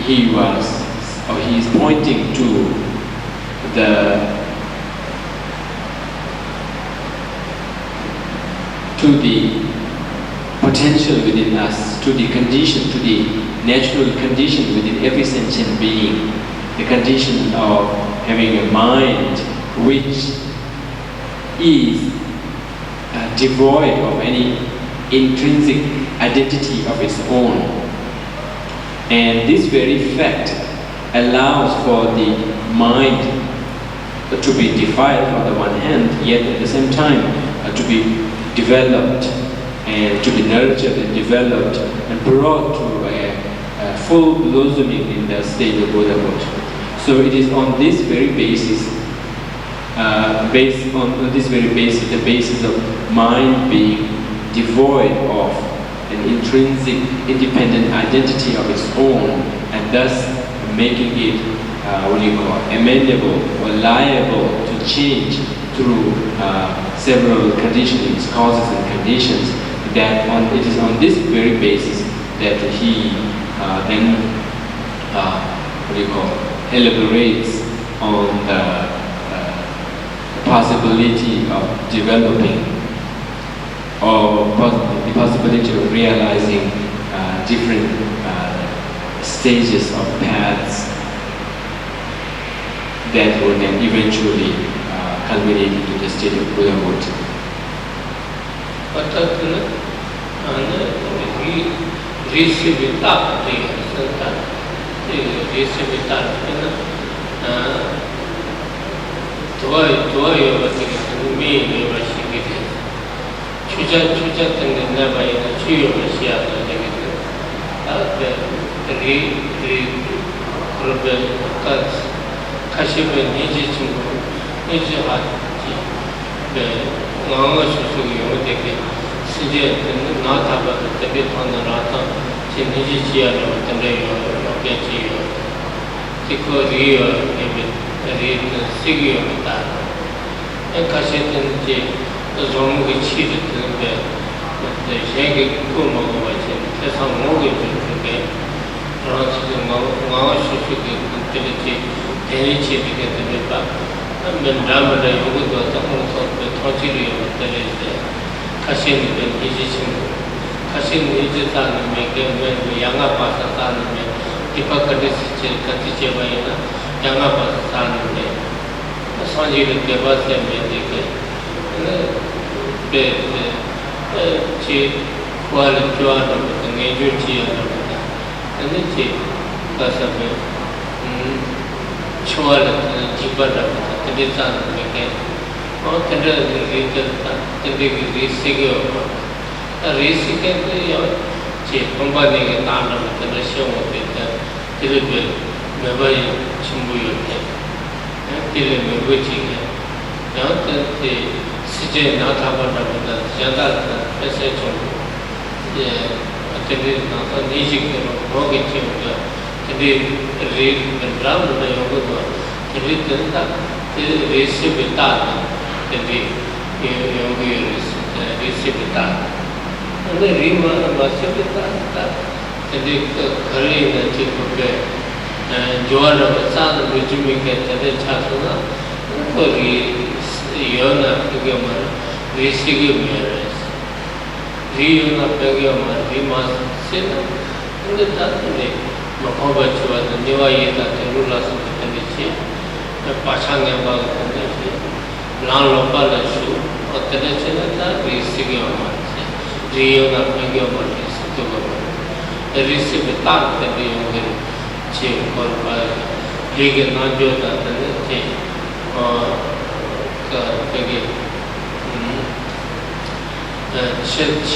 he is pointing to the potential within us, to the condition, to the natural condition within every sentient being, the condition of having a mind which is devoid of any intrinsic identity of its own. And this very fact allows for the mind to be defiled on the one hand, yet at the same time to be developed and to be nurtured and developed and brought to a full blossoming in the state of Buddhahood. So it is on this very basis, the basis of mind being devoid of an intrinsic independent identity of its own, and thus making it amendable or liable to change through several conditionings, causes and conditions. It is on this very basis that he then elaborates on the possibility of developing, or the possibility of realizing different stages of paths that would then eventually culminate into the state of Buddhahood.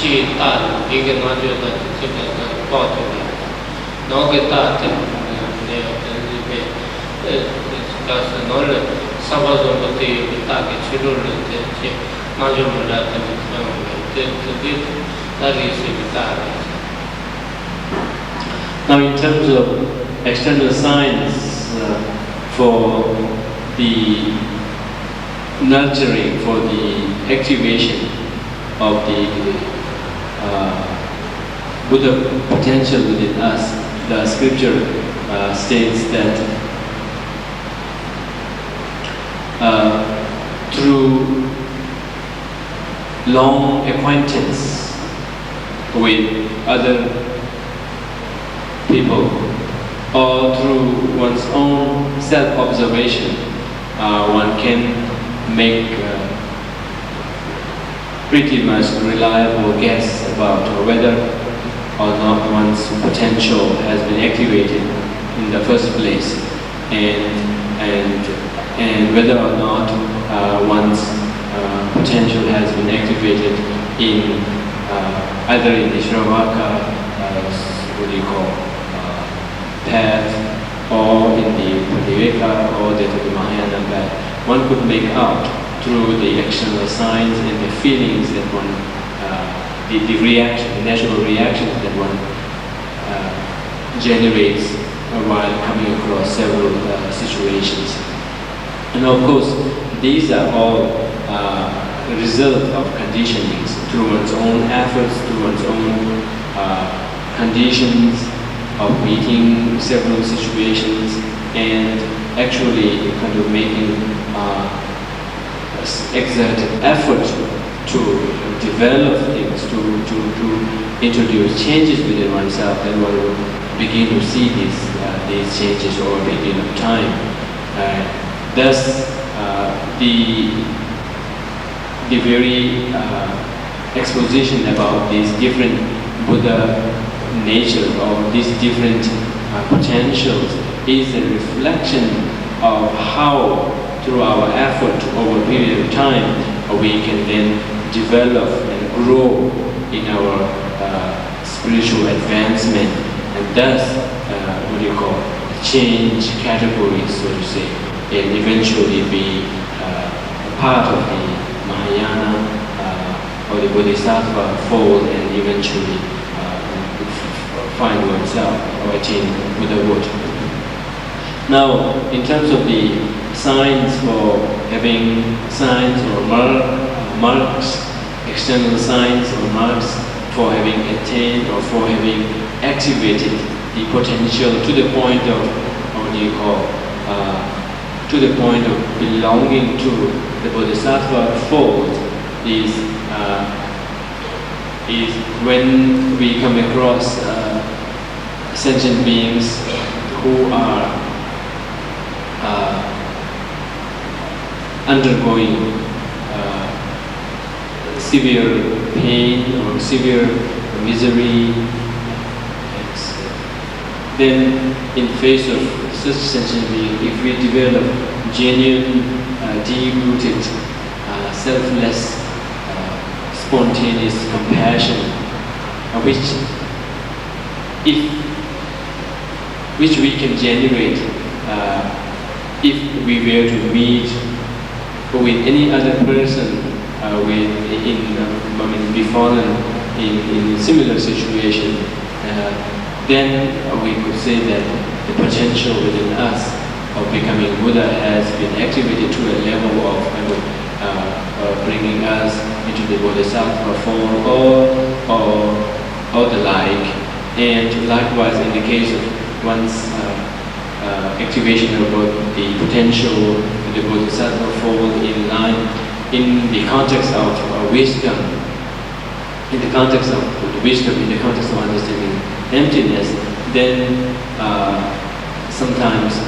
chi ta di che ma jo da che pa to no che ta te ne ka sa no le sa ba zo ko te ta ke chi lo le te ma jo ma da te ta ri se ta. Now, in terms of external signs for the nurturing, for the activation of the Buddha potential within us, the scripture states that through long acquaintance with other people or through one's own self-observation, one can make pretty much reliable guess about whether or not one's potential has been activated in the first place, and whether or not one's potential has been activated in either in the Shravaka, what do you call, path, or in the Pradiveka or the Mahayana path. One could make out through the external signs and the feelings that one, the reaction, the natural reaction that one generates while coming across several situations. And of course, these are all the result of conditionings through one's own efforts, through one's own conditions of meeting several situations and actually kind of making exerted effort to develop things, to introduce changes within oneself, and one will begin to see these changes over a period of time. Thus, the very exposition about these different Buddha nature or these different potentials is a reflection of how, through our effort over a period of time, we can then develop and grow in our spiritual advancement, and thus, change categories, so to say, and eventually be part of the Mahayana or the Bodhisattva fold, and eventually find oneself or attain Buddhahood. Now, in terms of the signs for having signs or marks, external signs or marks for having attained or for having activated the potential to the point of, to the point of belonging to the Bodhisattva fold is when we come across sentient beings who are undergoing severe pain or severe misery. Then, in face of such sentient being, if we develop genuine, deep-rooted, selfless, spontaneous compassion, which we can generate if we were to meet with any other person befallen in a similar situation, then we could say that the potential within us of becoming Buddha has been activated to a level of bringing us into the Bodhisattva form or the like. And likewise, in the case of one's activation of the potential of the Bodhisattva form in the context of wisdom, in the context of wisdom, in the context of understanding emptiness, then sometimes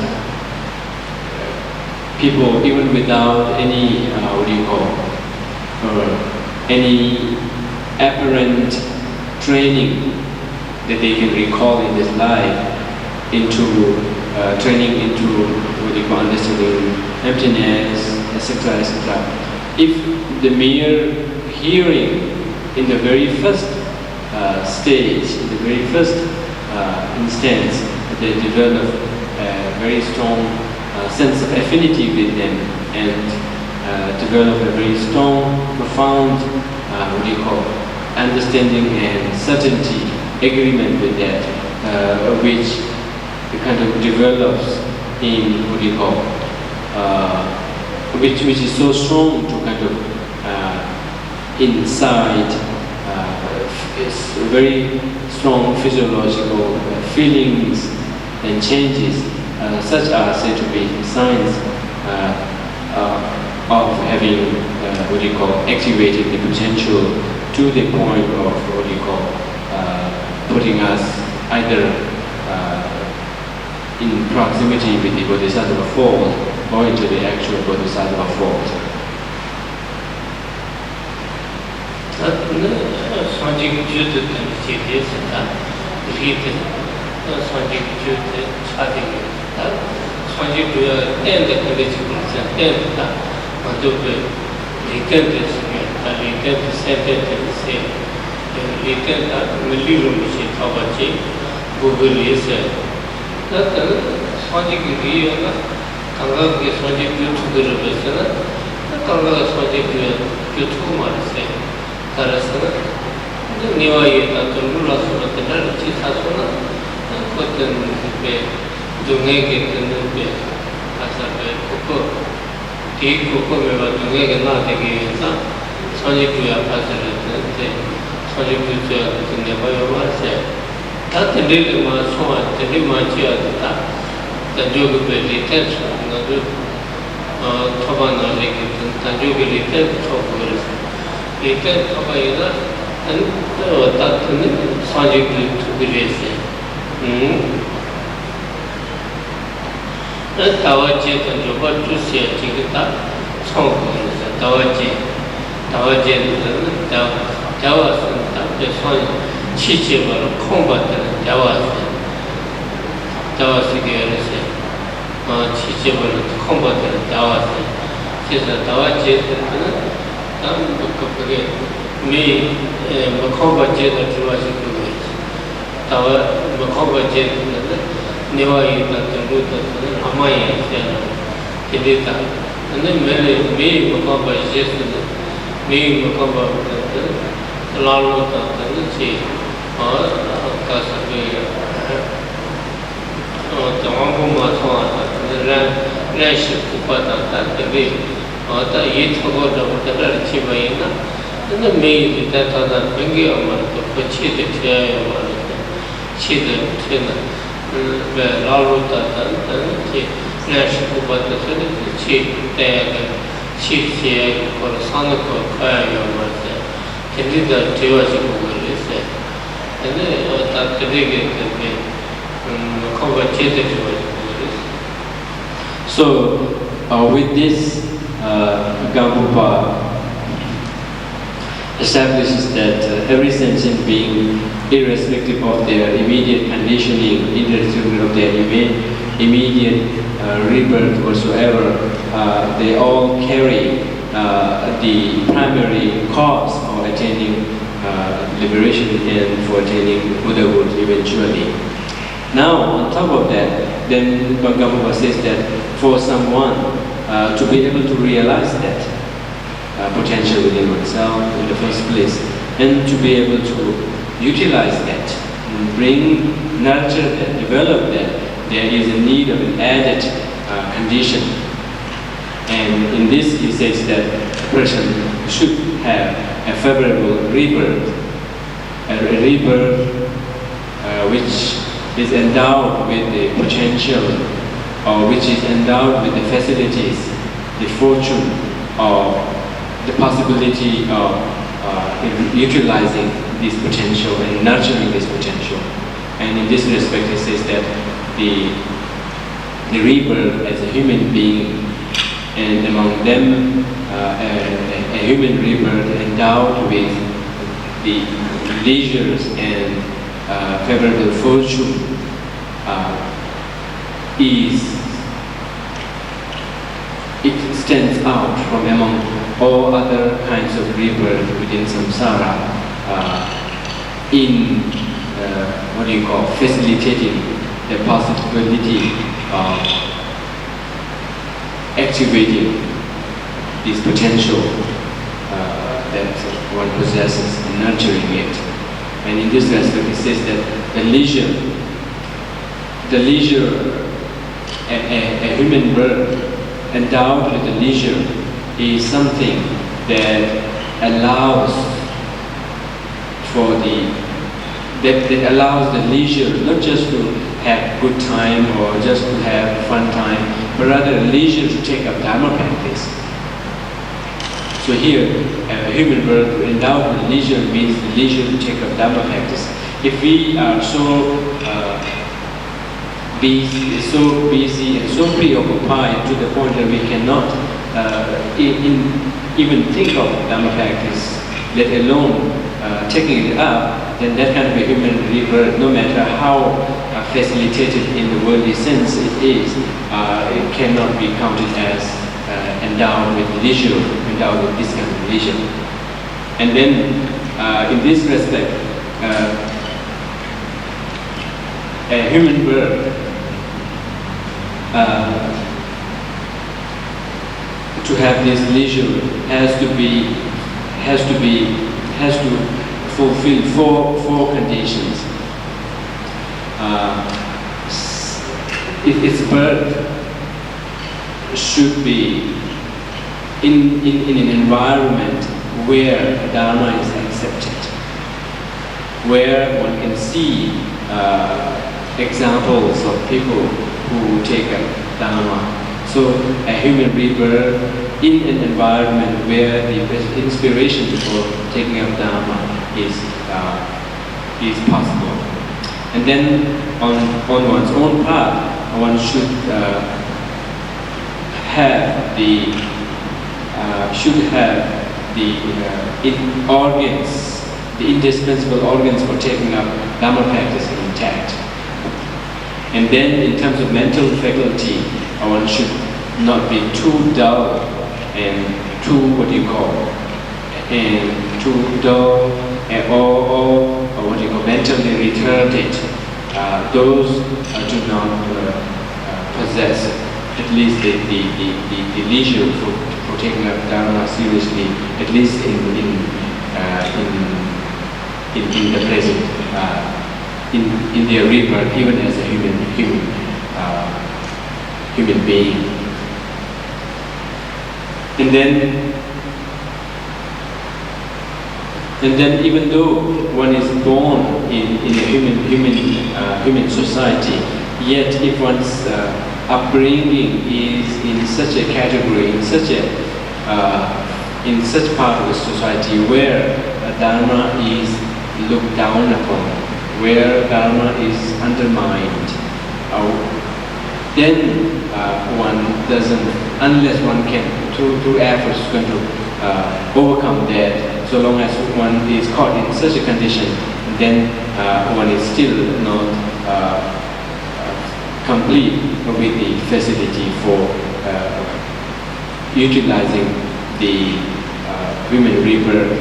people, even without any, any apparent training that they can recall in this life, into training into understanding emptiness, etc., etc. If the mere hearing in the very first stage, in the very first instance, they develop a very strong sense of affinity with them and develop a very strong, profound, understanding and certainty, agreement with that, which kind of develops in which is so strong to kind of inside very strong physiological feelings and changes, such are said to be signs of having activated the potential to the point of putting us either in proximity with the Bodhisattva fold or into the actual Bodhisattva fold. So, with this, Gelugpa establishes that every sentient being, irrespective of their immediate conditioning, irrespective of their immediate rebirth whatsoever, they all carry the primary cause for attaining liberation and for attaining Buddhahood eventually. Now, on top of that, then Gelugpa says that for someone to be able to realize that potential within oneself in the first place, and to be able to utilize that, nurture that, develop that, there is a need of an added condition. And in this, he says that a person should have a favorable rebirth, a rebirth which is endowed with the potential, or which is endowed with the facilities, the fortune, or the possibility of utilizing this potential and nurturing this potential. And in this respect, he says that the rebirth as a human being, and among them a human rebirth endowed with the leisures and favorable fortune stands out from among all other kinds of rebirth within samsara in facilitating the possibility of activating this potential that one possesses and nurturing it. And in this respect, it says that the leisure, a human birth endowed with the leisure is something that allows that allows the leisure not just to have good time or just to have fun time, but rather leisure to take up Dharma practice. So here, a human birth endowed with leisure means the leisure to take up Dharma practice. If we are so busy and so preoccupied to the point that we cannot even think of Dharma practice, let alone taking it up, then that kind of a human rebirth, no matter how facilitated in the worldly sense it is, it cannot be counted as endowed with leisure, endowed with this kind of leisure. And then, in this respect, a human birth to have this leisure has to fulfill four conditions. Its birth should be in an environment where Dharma is accepted, where one can see examples of people who take up Dharma. So a human rebirth in an environment where the inspiration for taking up Dharma is possible. And then on one's own path, one should have the organs, the indispensable organs for taking up Dharma practice intact. And then in terms of mental faculty, one should not be too dull and too mentally retarded. Those do not possess at least the leisure for taking up Dharma seriously, at least in the present, in their rebirth, even as a human being. And then even though one is born in a human society, yet if one's upbringing is in such a category, in such part of the society where Dharma is looked down upon, where Dharma is undermined, then one doesn't, unless one can, through efforts, going to overcome that. So long as one is caught in such a condition, then one is still not complete with the facility for utilizing the human rebirth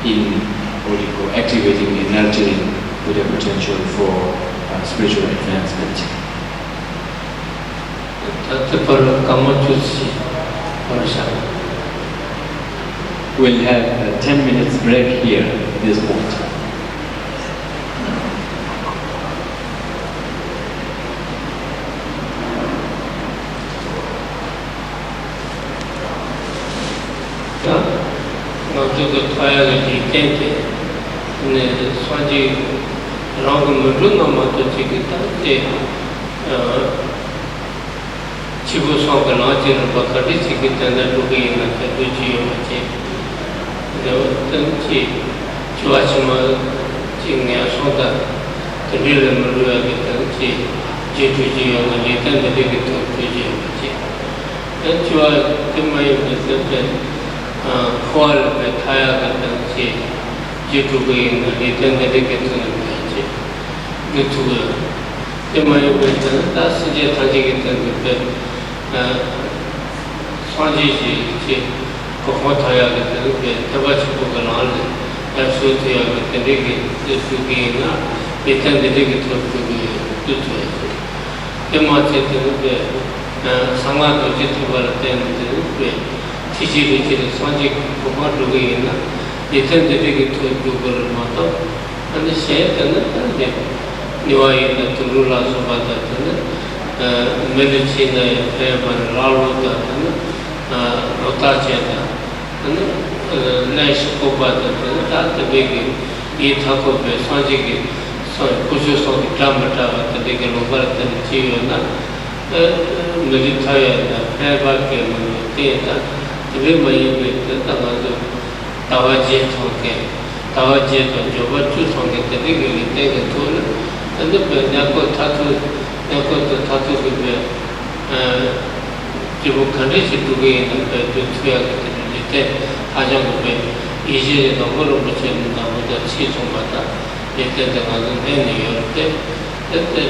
in activating and nurturing with the potential for spiritual advancement. We'll have a 10 minutes break here at this point. Sanji, Kokotaya, Tabachipokanal, Absolutely, the Digit, they tend to dig it to it. The market, Samato Jituba, Tichi, Sanji, Kokotuina, they tend to dig it to Google Mato, and the shed and the Niwai, the Turula Sobata, Medicina, Fairman, Ralota, Rotacheta, and Nash Kopata, the big Itakope, Sanji, Pushus on the Klamata, the Gelugpa, the Chiona, Meditaya, Fairback, Theatre, the Vimay, the Tawajet, Tawajet, Joba, two songs, the Diggle, take a tour, and the Nako Tatu, Nako the Tatu with the Tibukandish to gain to Twiak, Hajam, easy the whole of the Chitomata. They tell the any of them, that they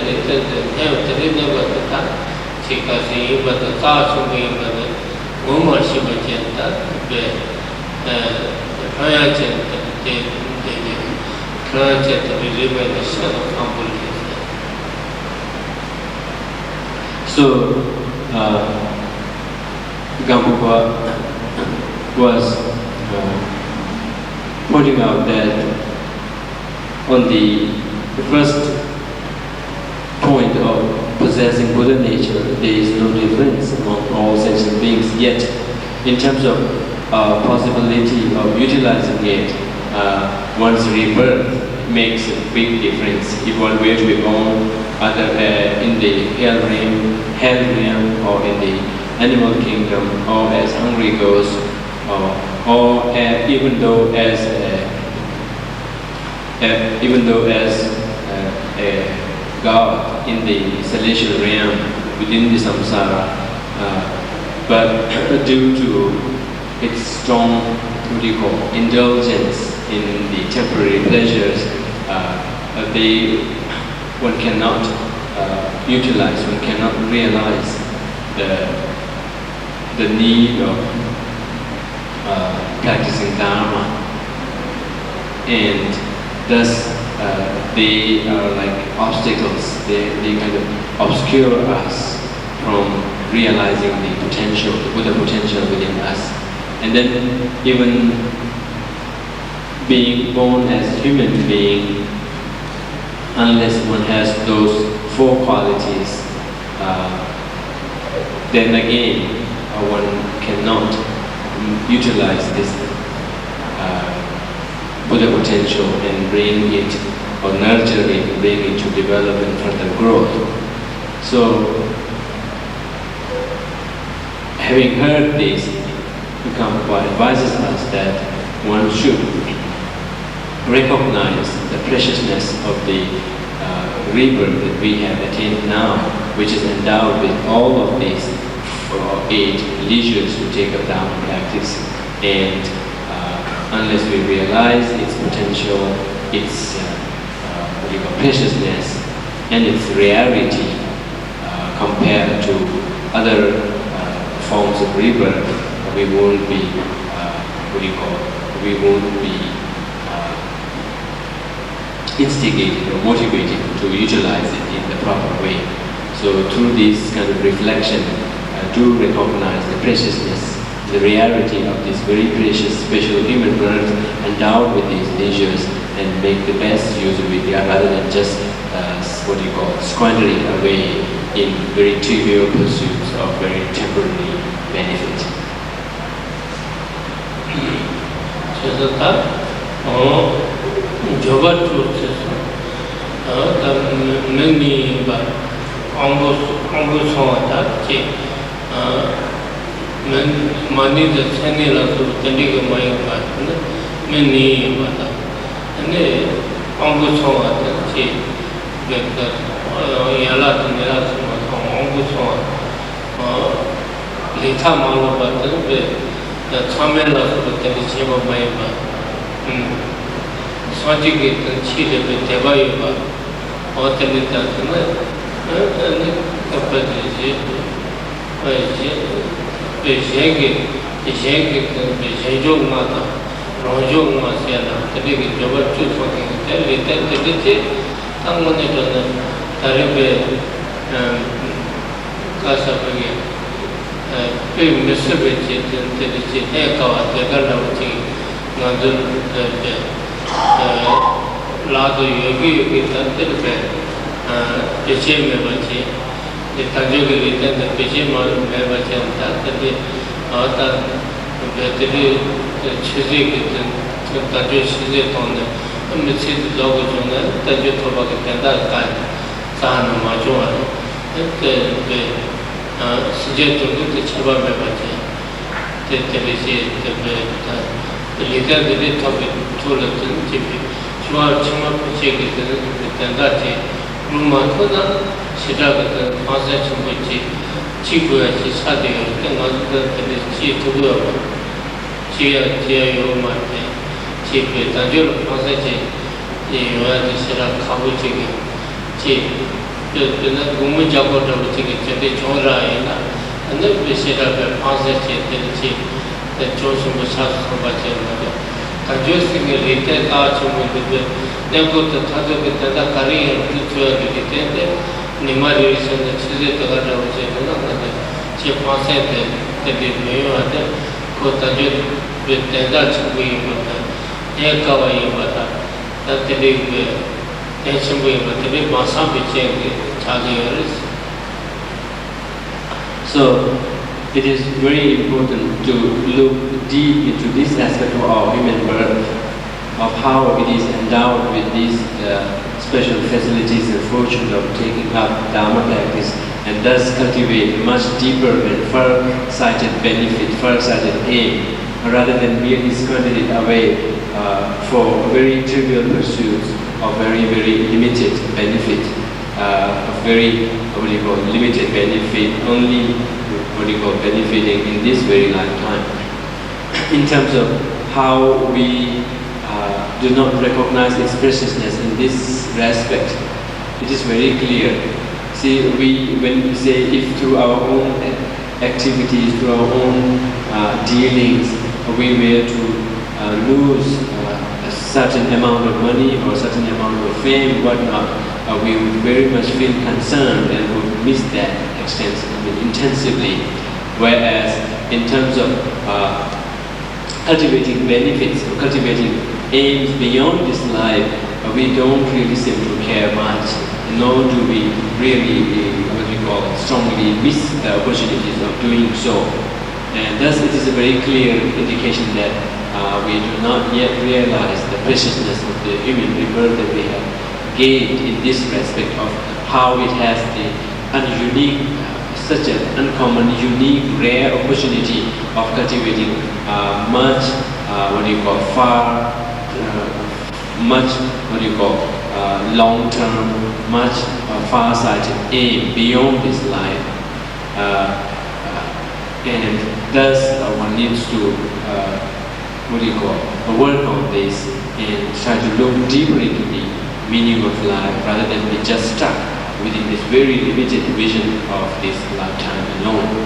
have the rhythm of the car, Chikasi, but the thoughts of me, but the woman she was the Triagent, they Triagent to be living in the shadow of humble. So, Gelugpa was pointing out that on the first point of possessing Buddha nature, there is no difference among all sentient beings. Yet, in terms of possibility of utilizing it, one's rebirth makes a big difference. If one were to be born either in the hell realm, or in the animal kingdom, or as hungry ghosts, or even though as a God in the celestial realm within the samsara, but due to its strong, indulgence in the temporary pleasures, one cannot utilize, one cannot realize the need of practicing Dharma, and thus they are like obstacles. They kind of obscure us from realizing the potential, the Buddha potential within us. And then even being born as a human being, unless one has those four qualities, then again one cannot utilize this Buddha potential and bring it or nurture it, bring it to develop and further growth. So, having heard this, Gelugpa advises us that one should recognize the preciousness of the rebirth that we have attained now, which is endowed with all of these 8 leisures to take up Dharma practice, and unless we realize its potential, its preciousness, and its rarity compared to other forms of rebirth, we won't be instigated or motivated to utilize it in the proper way. So through this kind of reflection, do recognize the preciousness, the rarity of this very precious special human birth endowed with these leisures, and make the best use of it, rather than just squandering away in very trivial pursuits of very temporary benefit. Money the channel of the legal mind, many and Anguson at the cheap, Yalat and Yalas, Anguson, Lita Malova, the Tamela of the Chima Maiba, Sanjigit and Chile with Tevaiba, or the Lita and the Lado yogi tantir pe peche me bache tanjo ke litan de peche me bache tantir ata betri chize ke tanjo chize tonne me se logo jona tanjo thoba ke tanda ka sahana ma jo aro te be sije to ke chaba me bache te se te be litan de thobe thola tin Chuma Puchik is the Rumatoda, Shidaka, Masa Chumbuchi, Chiku, Sadi, and Chi to Chia Yoma, Chip, Tanjur, Masachi, you are the Shira Kabuchi, Chi, the Gumujako, the Chora, and then we set up a Masachi, the Chosen Musas from Tanjusing retail arch with them go to Tazo with the career to the Nimari and the Chile to the Chip Masset, the New Adam, Kotajut with the Dutch wing with the air cover Yamata, that the big tension wing with the big Masambi chain, Charlie. So, it is very important to look deep into this aspect of our human birth, of how it is endowed with these special facilities and fortune of taking up Dharma practice, and thus cultivate a much deeper and far-sighted benefit, far-sighted aim, rather than merely squander it away for very trivial pursuits of very, very limited benefit, of very, limited benefit, only benefiting in this very lifetime. In terms of how we do not recognize its preciousness in this respect, it is very clear. See, when we say if through our own activities, through our own dealings, we were to lose a certain amount of money or a certain amount of fame, whatnot, we would very much feel concerned and would miss that intensively. Whereas in terms of cultivating benefits or cultivating aims beyond this life, we don't really seem to care much, nor do we really, strongly miss the opportunities of doing so. And thus it is a very clear indication that we do not yet realize the preciousness of the human rebirth that we have gained in this respect of how it has such an uncommon, unique, rare opportunity of cultivating long-term, much far-sighted aim beyond this life. And thus one needs to work on this and try to look deeper into the meaning of life rather than be just stuck within this very limited vision of this lifetime alone.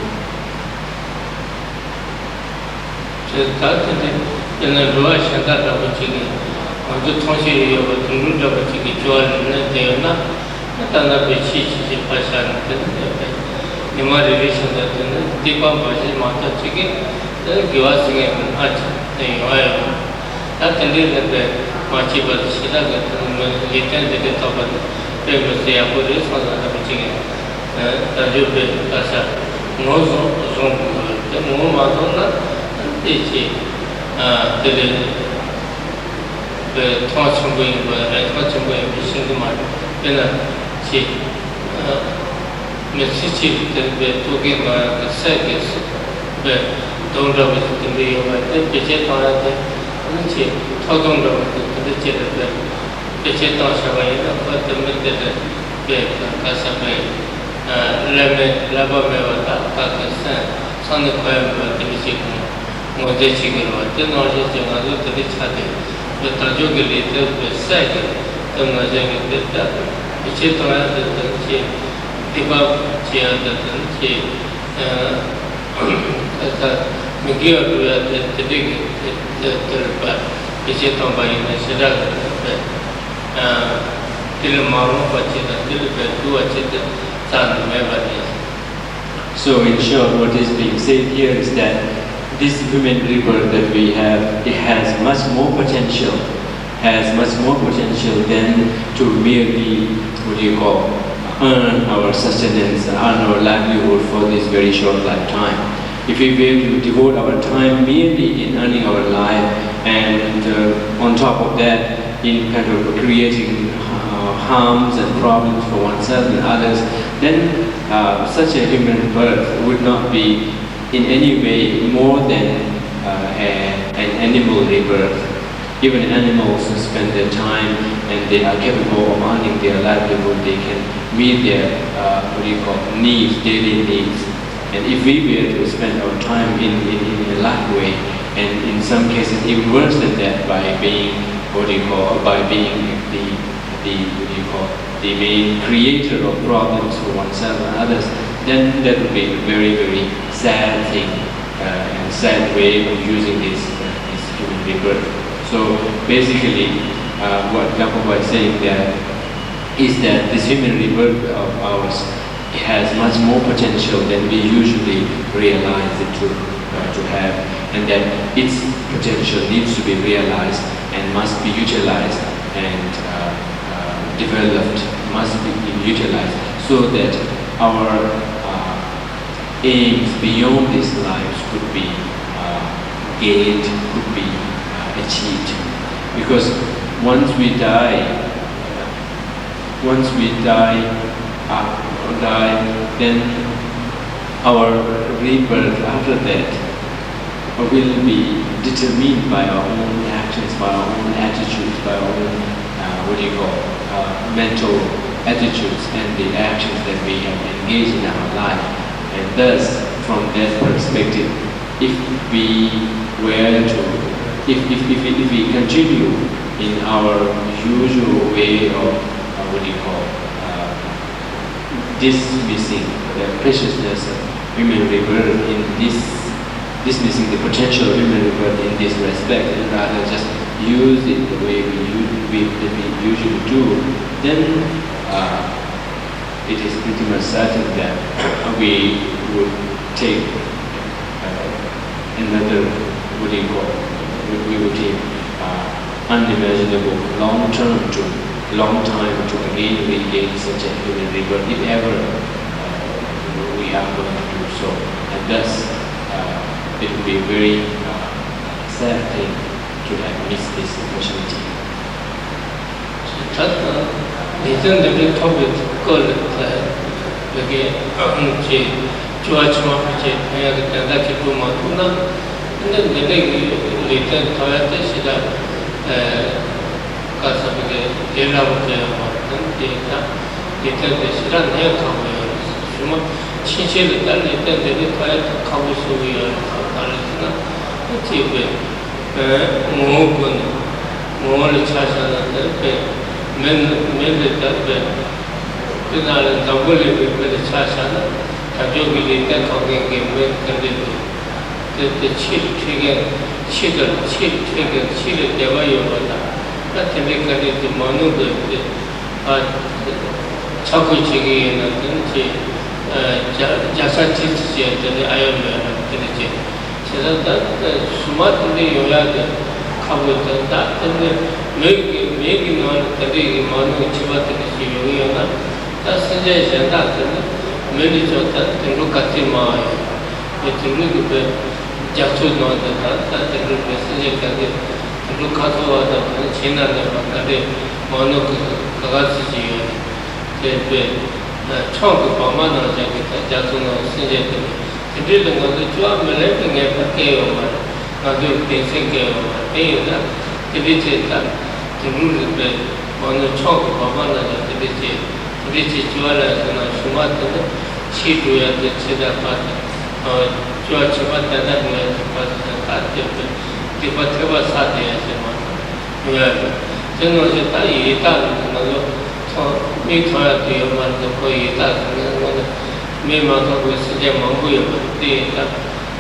esa miguel de but is it on by Nashida till Maru Pachita till two achita san memories. So in short, what is being said here is that this human rebirth that we have, it has much more potential than to merely, earn our sustenance, earn our livelihood for this very short lifetime. If we were to devote our time merely in earning our life and on top of that in kind of creating harms and problems for oneself and others, then such a human birth would not be in any way more than an animal rebirth. Even animals who spend their time and they are capable of earning their livelihood, they can meet their needs, daily needs. And if we were to spend our time in a light way, and in some cases even worse than that, by being the main creator of problems for oneself and others, then that would be a very, very sad thing and sad way of using this human rebirth. So basically, what Gelugpa is saying there is that this human rebirth of ours has much more potential than we usually realize it to have, and that its potential needs to be realized and must be utilized and developed, must be utilized, so that our aims beyond these lives could be gained, could be achieved. Because once we die, then our rebirth after that will be determined by our own actions, by our own attitudes, by our own mental attitudes and the actions that we have engaged in our life. And thus, from that perspective, if we continue in our usual way of dismissing the preciousness of human rebirth in dismissing the potential of human rebirth in this respect, and rather just use it the way we usually do, then it is pretty much certain that we would take another, we would take unimaginable long time to again regain such a human rebirth, if ever we are going to do so. And thus, it would be a very sad thing to have missed this opportunity.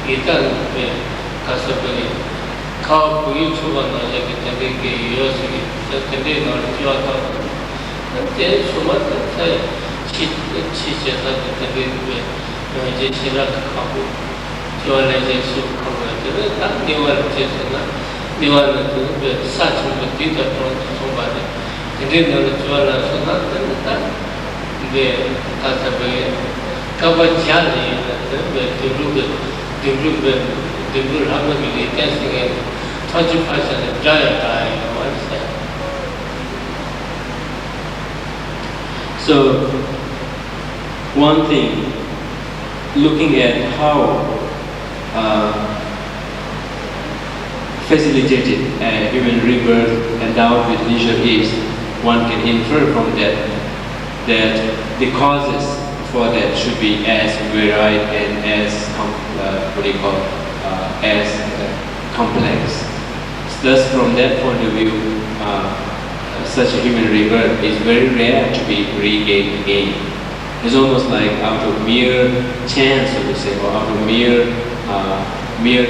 Gitan Kasabari, Cow Puchuan, like a Tabiki, Yosi, Saturday or Jota, and then so much she said that the Tabiki, Jessica Kabu, Joanna Jesu Kabu, that they were Jessica, they were such a data from somebody, and then the Joanna, so not that the Kasabari, Cover Jali, the will have a really testing and 20% dry time. So, one thing, looking at how facilitated human rebirth endowed with leisure is, one can infer from that the causes for that should be as varied and as as complex. Thus, from that point of view, such a human rebirth is very rare to be regained again. It's almost like out of mere chance, so to say, or out of mere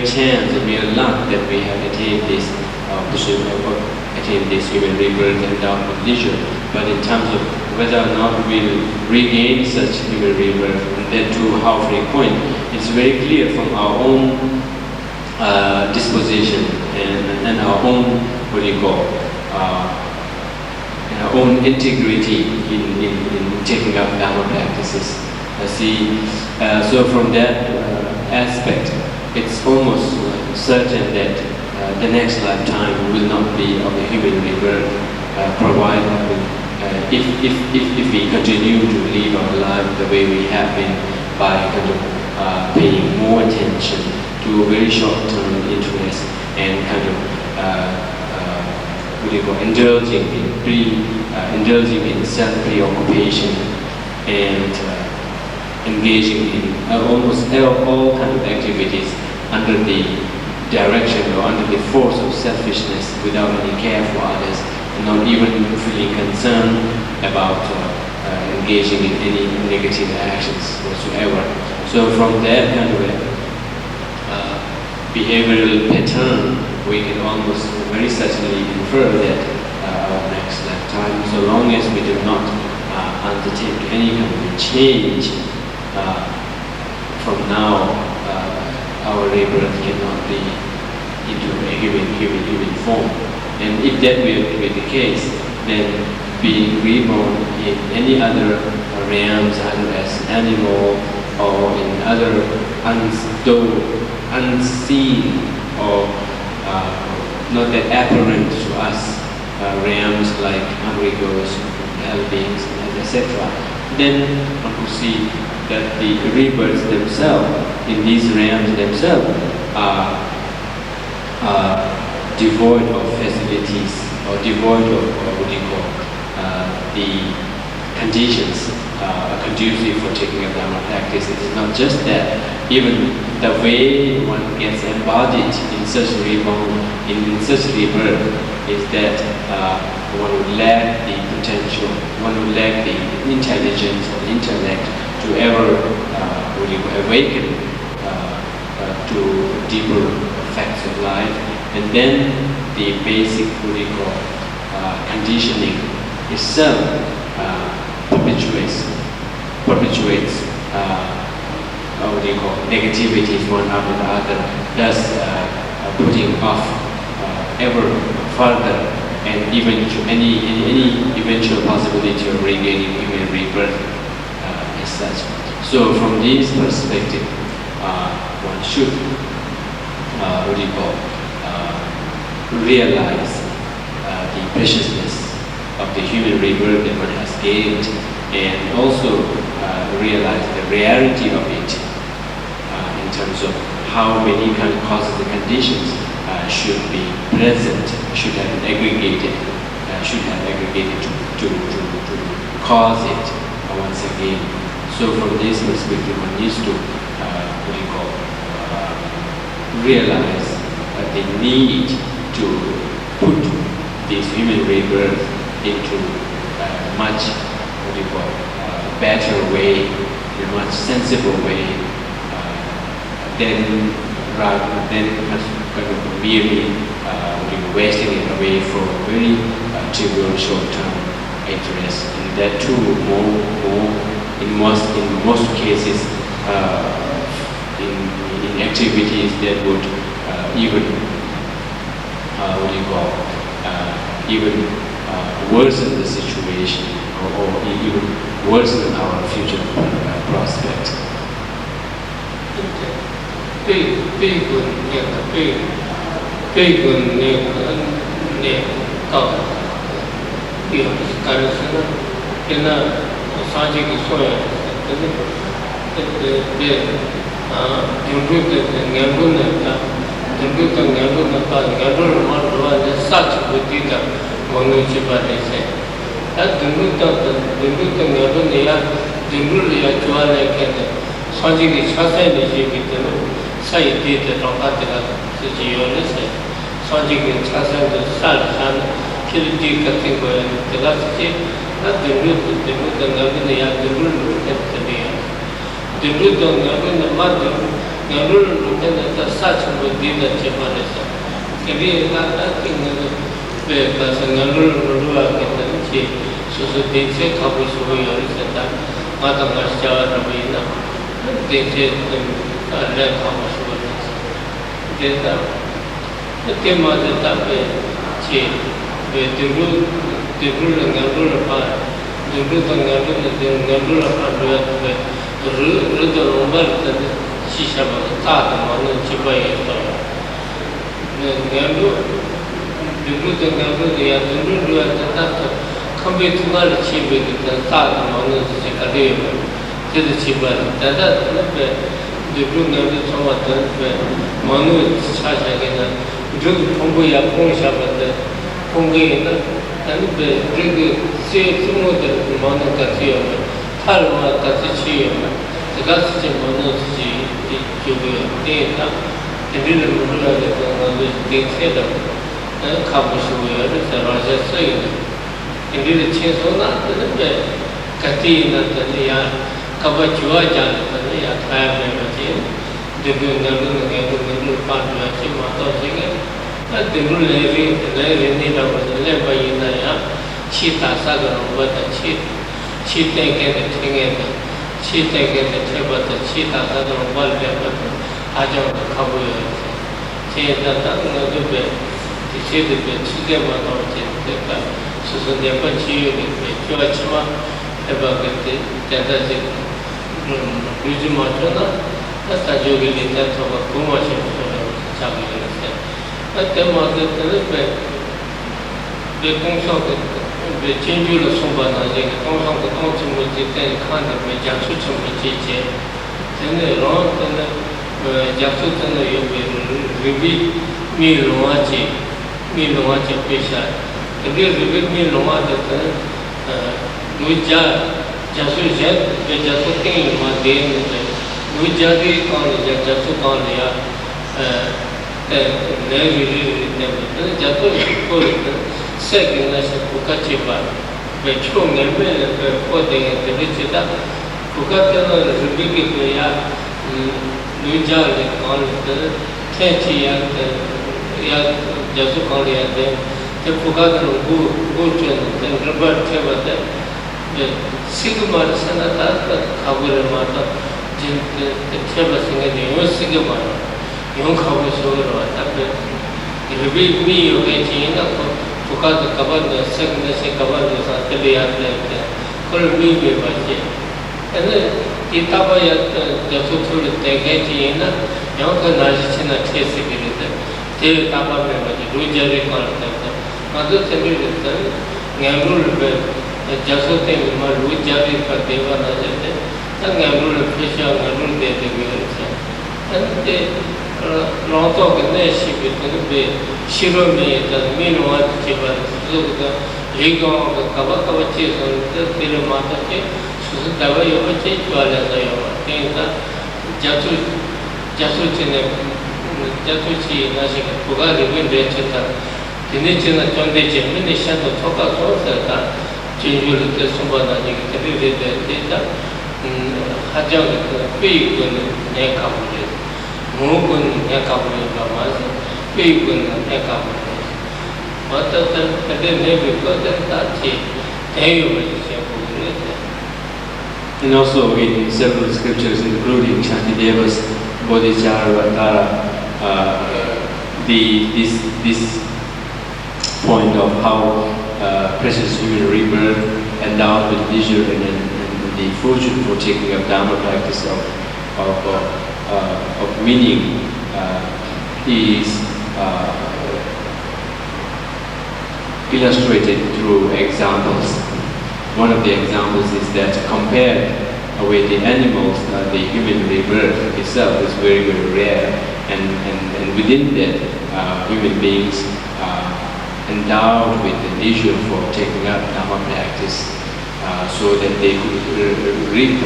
chance or mere luck that we have attained this human rebirth and endowed with leisure. But in terms of whether or not we will regain such human rebirth, and then to how frequent, it's very clear from our own disposition and our own, and our own integrity in taking up Dharma practices. So from that aspect, it's almost certain that the next lifetime will not be of a human rebirth, provided if we continue to live our life the way we have been, by paying more attention to very short-term interests and indulging in self-preoccupation and engaging in almost all kinds of activities under the direction or under the force of selfishness, without any care for others, and not even feeling concerned about engaging in any negative actions whatsoever. So from that kind of behavioral pattern, we can almost very certainly infer that our next lifetime, so long as we do not undertake any kind of change from now, our rebirth cannot be into a human form. And if that will be the case, then being reborn in any other realms, either as an animal or in other unseen or not that apparent to us realms like hungry ghosts, hell beings, etc., then one could see that the rebirths themselves, in these realms themselves, are devoid of facilities or devoid of the conditions conducive for taking up Dharma practice. It is not just that, even the way one gets embodied in such rebirth is that one would lack the potential, one would lack the intelligence or intellect to ever awaken to deeper facts of life, and then the basic conditioning itself perpetuates negativities one after the other, thus putting off ever further and even to any eventual possibility of regaining human rebirth as such. So from this perspective, one should realize the preciousness of the human rebirth that one has gained, and also realize the rarity of it in terms of how many kind of causes and conditions should be present, should have aggregated to cause it once again. So from this perspective, one needs to realize the need to put this human rebirth into a much better way, in a much sensible way, then merely wasting it away for very trivial short-term interest. And that too, in most cases, in activities that would even worsen the situation or even worsen our future prospects. 被滚那到有干的是呢，跟那上去给说呀，有的年度呢，有的年度呢，到年度嘛，主要是啥子不对的，我们去把这些，年度年度呢呀，年度呢呀，主要来看的，上去给查菜那些给的，啥也对的，让他这个自己有那些。上去给查生的啥的啥的，其实这个这个这个事情，那对路的那个呢呀，对路路的这里呀，对路的那个呢嘛的，那路路的那啥全部对的这么的是，这里那这个对，但是那路啊，给他去，就是对这考不出有的是的，马上我教他们呢，对这来考不出的是，对的。这嘛是咱们去，对路的安路的话，对路的安路的话，主要是日的我们的西下嘛，大的嘛，那基本也是。那安路的呀，对路主要是那个，看不出那的区别的，大的嘛，那是这个类的，这是基本的。但是那边对路安路什么的，嘛那差给他。这个通过也碰下不的，通过呢，咱们这个这么的忙的干这样的，他的话他自己有嘛，这个事情忙的自己就会对的，这里人不知道的，我们对切的，看不出来的，在那些事情，这里的轻松呢，这个干这呢，这里呀，搞不主要讲的，这里呀，太没问题。这个年度办出来，起码到这个，那这个来人那个来把人那样，其他啥个我的其他给的听的，其他给的听不的，其他啥个我来不的，他就考不了。现在咱们这边，这些期间嘛，到这个40年半期有的，主要起码那个现在这旅游嘛，真的。那他就给人家说个公务性说的下面的事，那这么的被工商的被进入了送把那这个工商的工程部就在看的被加速成本这些，真的然后真的加速真的有被人民米农啊这背下，这个人民米农啊的有加速前被加速定义嘛定义的。वो जाते कौन है जातो कौन है या नए ने मतलब जातो कोई सेकंड से पुका चिपा बेचो में को देंगे तो चिता पुका तो रुपये की तो या वो जाते कौन है थे या जातो कौन है तो पुका तो वो चल रबर थे बता सिग्मा से ना था खबर माता 제가 생각에 요새가 많아. 용하고 싶어요. 답변. 이게 미요게 지나 부가도 가봐도 생각에 가봐도 사태리야 돼. 그걸 미게 맞지. 근데 이 타바야 저소토를 되게 지나 영어 나지치나 테스기를 대 타바에 맞지. 루저리 걸었다. 맞아 재미있다. 냥루를 저소토에 뭐 루저리 받대와 나는데 냥루를 피셔 냥루를 대대고 그랬어. 근데 로또 근데 시비도 시로미 미노와 지바 그거 리고 가바가바치 선들 마타치 수다와 요치 좋아해서요. 그러니까 자수치네 자수치 나시가 부가 리빈 레쳤다. 디네치나 존대지 민이 샤도 토가 소서다. 진주를 뜻송바다니 그들이 되다. 하정 그 페이크는 내가 보게 Mukun Yakabri Lamas, Pipun Yakabri. What does the name because that and also in several scriptures, including Shantideva's Bodhicharvatara, this point of how precious human rebirth endowed with leisure and the fortune for taking up Dharma practice of meaning is illustrated through examples. One of the examples is that compared with the animals, the human rebirth itself is very, very rare, and within that, human beings endowed with the leisure for taking up Dharma practice, so that they could reap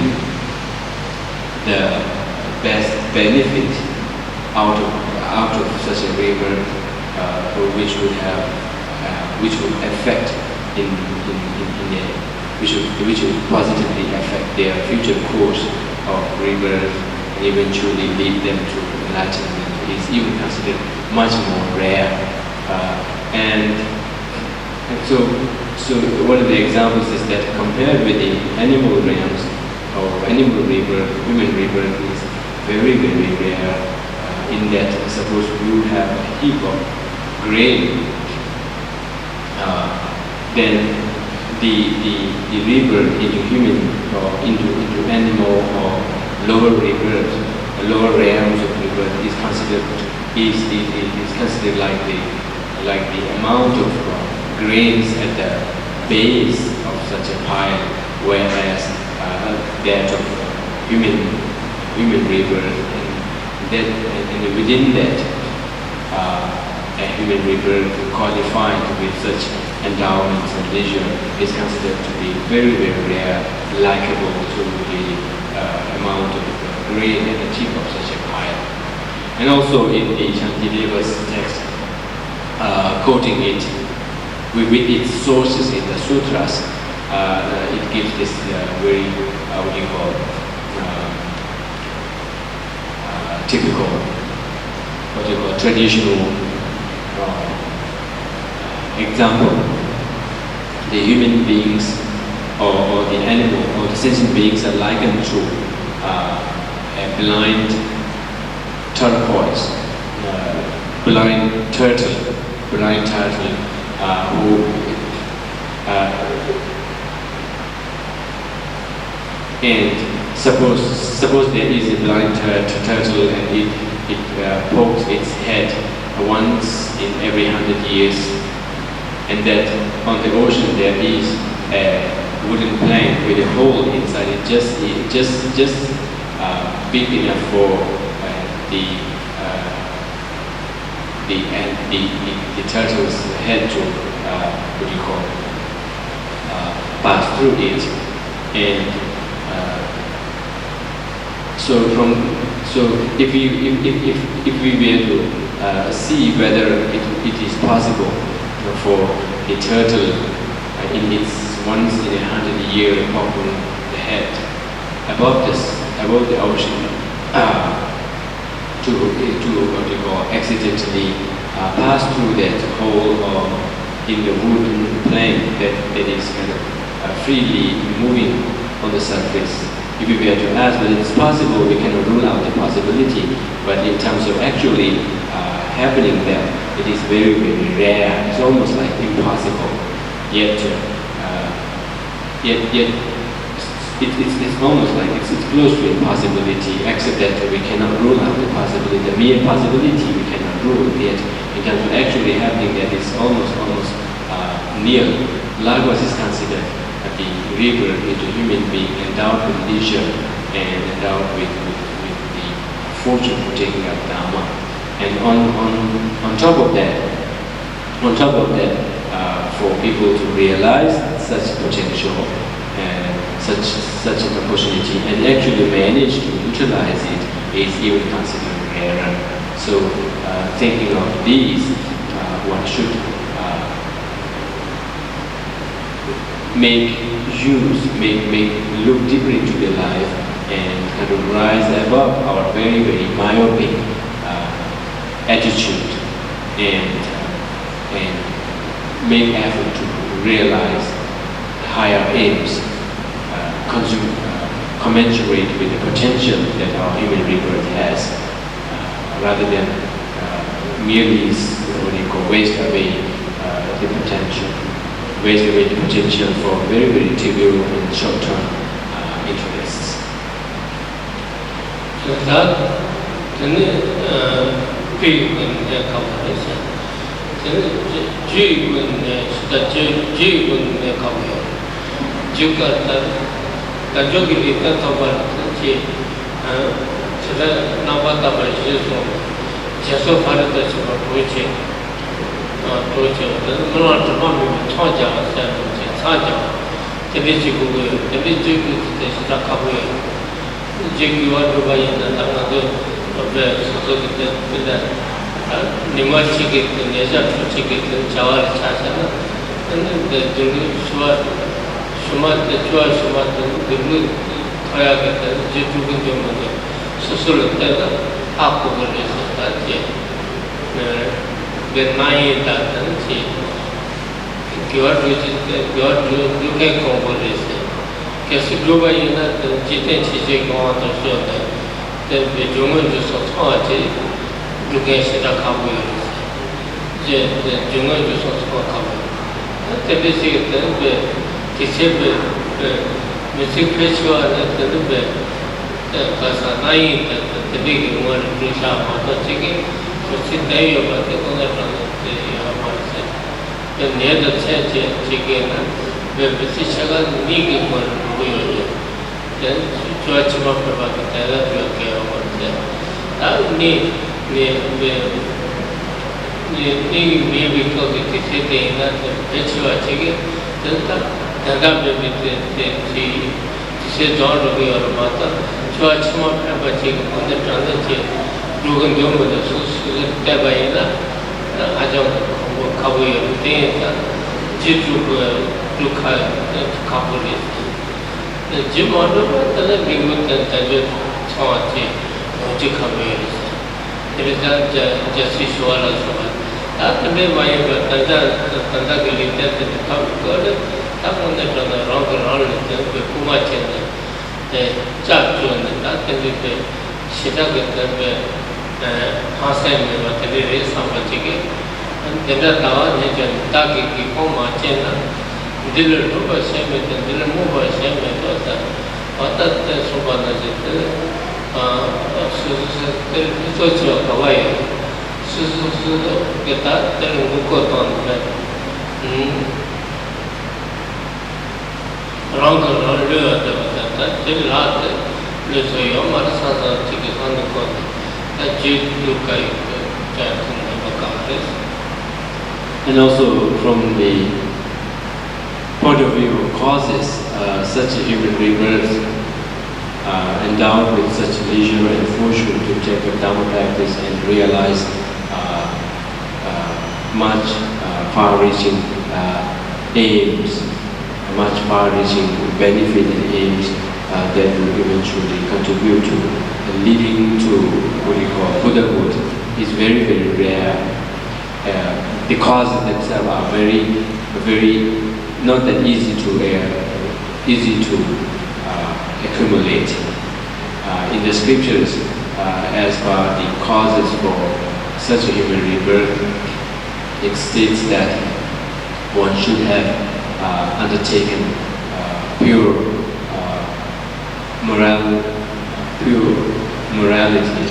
the best benefit out of such a rebirth, which would affect which would positively affect their future course of rebirth and eventually lead them to enlightenment is even considered much more rare. And so one of the examples is that compared with the animal realms or animal rebirth, human rebirth is very, very rare. In that, suppose you have a heap of grain, then the rebirth into human or into animal or lower rebirth, lower realms of rebirth is considered like the amount of grains at the base of such a pile, whereas that of human rebirth and within that a human rebirth qualified with such endowments and leisure is considered to be very, very rare, likable to the amount of grain at the tip of such a pile. And also in the Shantideva's text, quoting it with its sources in the sutras, it gives this very, typical, traditional example. The human beings or the animal or the sentient beings are likened to a blind turquoise, blind turtle who and suppose there is a blind turtle and it pokes its head once in every 100 years, and that on the ocean there is a wooden plank with a hole inside it, just big enough for the turtle's head to pass through it, and so if we were to see whether it is possible for a turtle in its once in a 100-year popping the head above the ocean to accidentally pass through that hole in the wooden plank that is kind of freely moving on the surface. If we were to ask whether it's possible, we cannot rule out the possibility, but in terms of actually happening there, it is very, very rare. It's almost like impossible. Yet it's almost like it's close to impossibility, except that we cannot rule out the possibility. The mere possibility we cannot rule. Yet in terms of actually happening, that is almost near. Likewise is considered the rebirth into human being endowed with leisure and endowed with the fortune for taking up Dharma. And on top of that, for people to realize such potential and such an opportunity and actually manage to utilize it is even considered rarer. So thinking of these, one should look deeper into their life and kind of rise above our very, very myopic attitude and make effort to realize higher aims, commensurate with the potential that our human rebirth has, rather than merely waste away the potential for very, very trivial and short-term interests. So that and also from the point of view of causes, such a human rebirth endowed with such leisure and fortune to take up Dhamma practice and realize much far-reaching aims, much far-reaching benefit and aims that will eventually contribute to leading to what you call Buddhahood is very, very rare. The causes themselves are very, very not that easy to accumulate. In the scriptures, as far the causes for such a human rebirth, it states that one should have undertaken pure morality,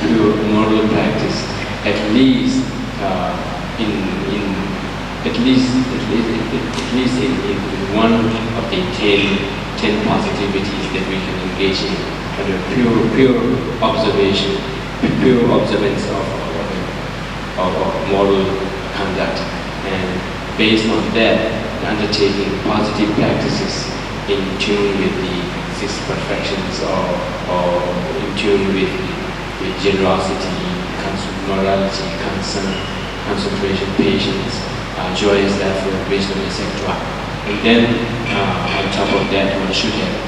pure moral practice, at least in one of the 10 positivities that we can engage in, pure observation, pure observance of moral conduct, and based on that, undertaking positive practices in tune with the six perfections, or in tune with generosity, morality, concern, concentration, patience, joyous effort, wisdom, etc. And then on top of that, one should have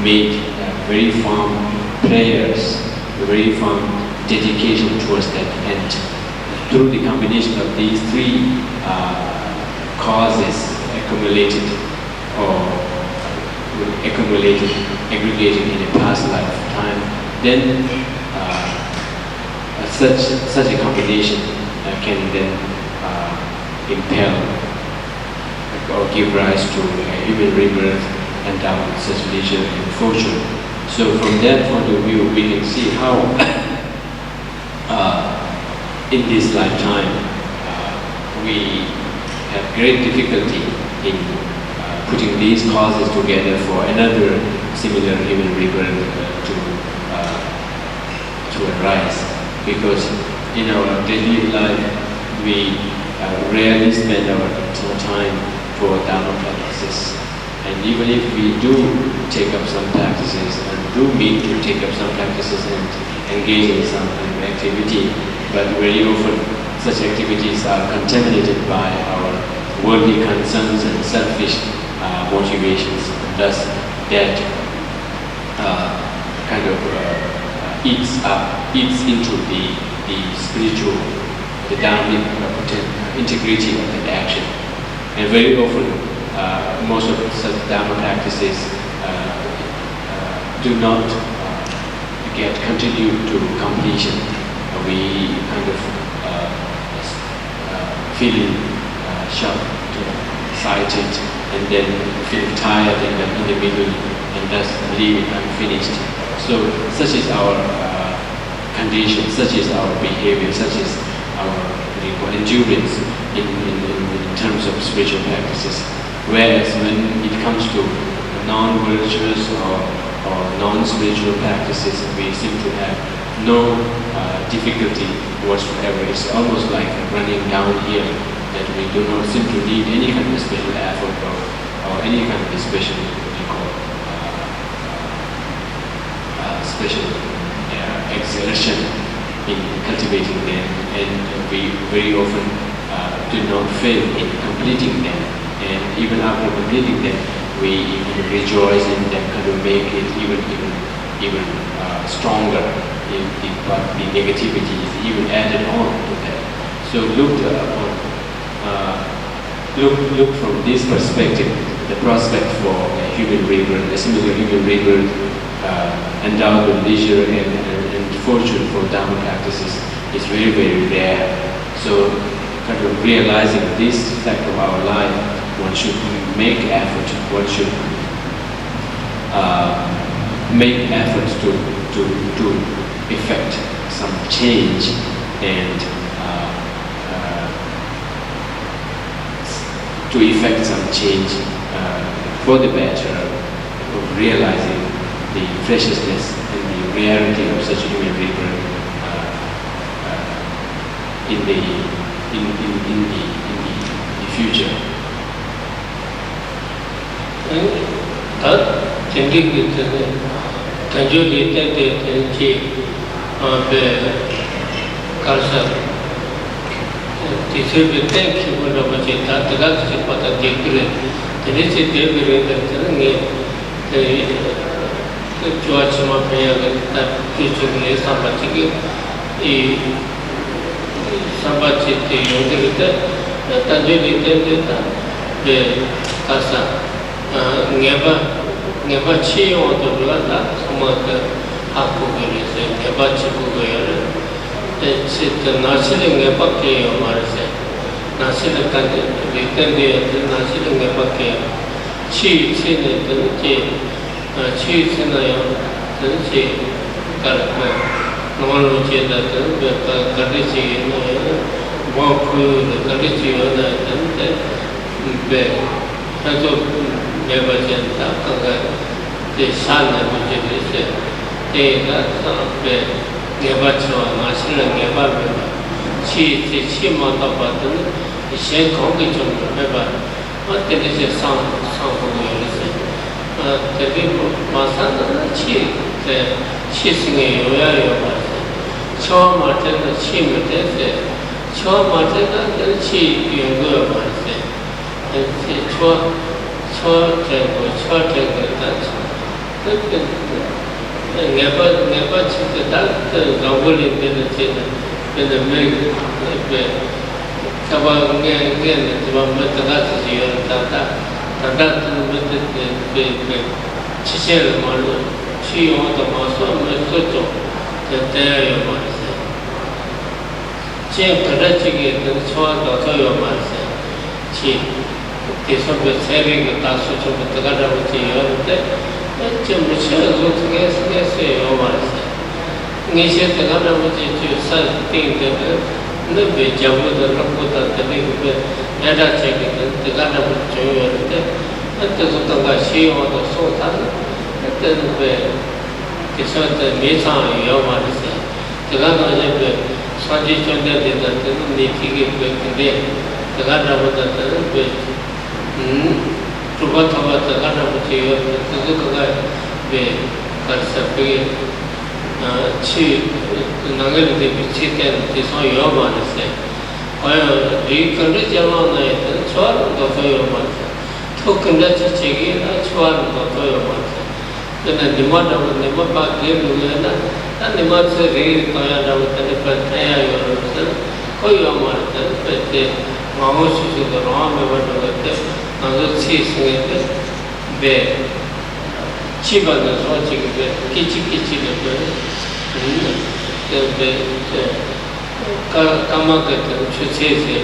made very firm prayers, very firm dedication towards that end. Through the combination of these three causes accumulated aggregated in a past lifetime, then such a combination can then impel or give rise to a human rebirth endowed with such leisure and fortune. So from that point of view, we can see how in this lifetime we have great difficulty in putting these causes together for another similar human rebirth to arise. Because in our daily life, we rarely spend our time for Dharma practices. And even if we do take up some practices and do mean to take up some practices and engage in some kind of activity, but very often such activities are contaminated by our worldly concerns and selfish motivations. And thus, that kind of eats into the spiritual, the dharmic integrity of the action. And very often, most of such dharma practices do not get continued to completion. We kind of feeling shocked, excited, and then feel tired in the middle, and thus leave it unfinished. So such is our condition, such is our behavior, such is our endurance in terms of spiritual practices. Whereas when it comes to non-virtuous or non-spiritual practices, we seem to have no difficulty whatsoever. It's almost like running downhill, that we do not seem to need any kind of special effort or any kind of special exertion in cultivating them, and we very often do not fail in completing them. And even after completing them, we even rejoice in them, kind of make it even stronger. But the negativity is even added on to that. So look from this perspective, the prospect for a human rebirth, a similar human rebirth endowed with leisure and fortune for Dharma practices is very, very rare. So kind of realizing this fact of our life, one should make effort, one should make efforts to effect some change and to effect some change for the better of realizing the preciousness and the reality of such human rebirth in the future. never to that globally in the make Kaba again, the one with the last year, that the Chichel model, she on the Maso, Mesoto, the Dario Marse. She corrected the Swan of Toyo Marse. She is of the saving the Tasso of the Gada with the Yorte, and Jim Michel was against the Marse. Nisha the Gada with the son the Jabu the Raputa, the big Nada check the Gada with Joy, and the Sotanga or the Sultan, and then the sort of Mesa Yomanis. The Gada Sanji Chanda did not need to give back there. The Gada with the bit. To what about the Gada with you, the Zuka, the Karsapi. Chi Nangal the chicken is on your man. While you can reach around the Chuan of your man. Token that chicken, a Chuan of your man. Then the demand of the Mapa gave Luna, and the Matsu read Toyana with the different air or your man, but the Mamoshi to the wrong over the cheese with the Chiba the watching the kitchen. Kamakata, Chuteke,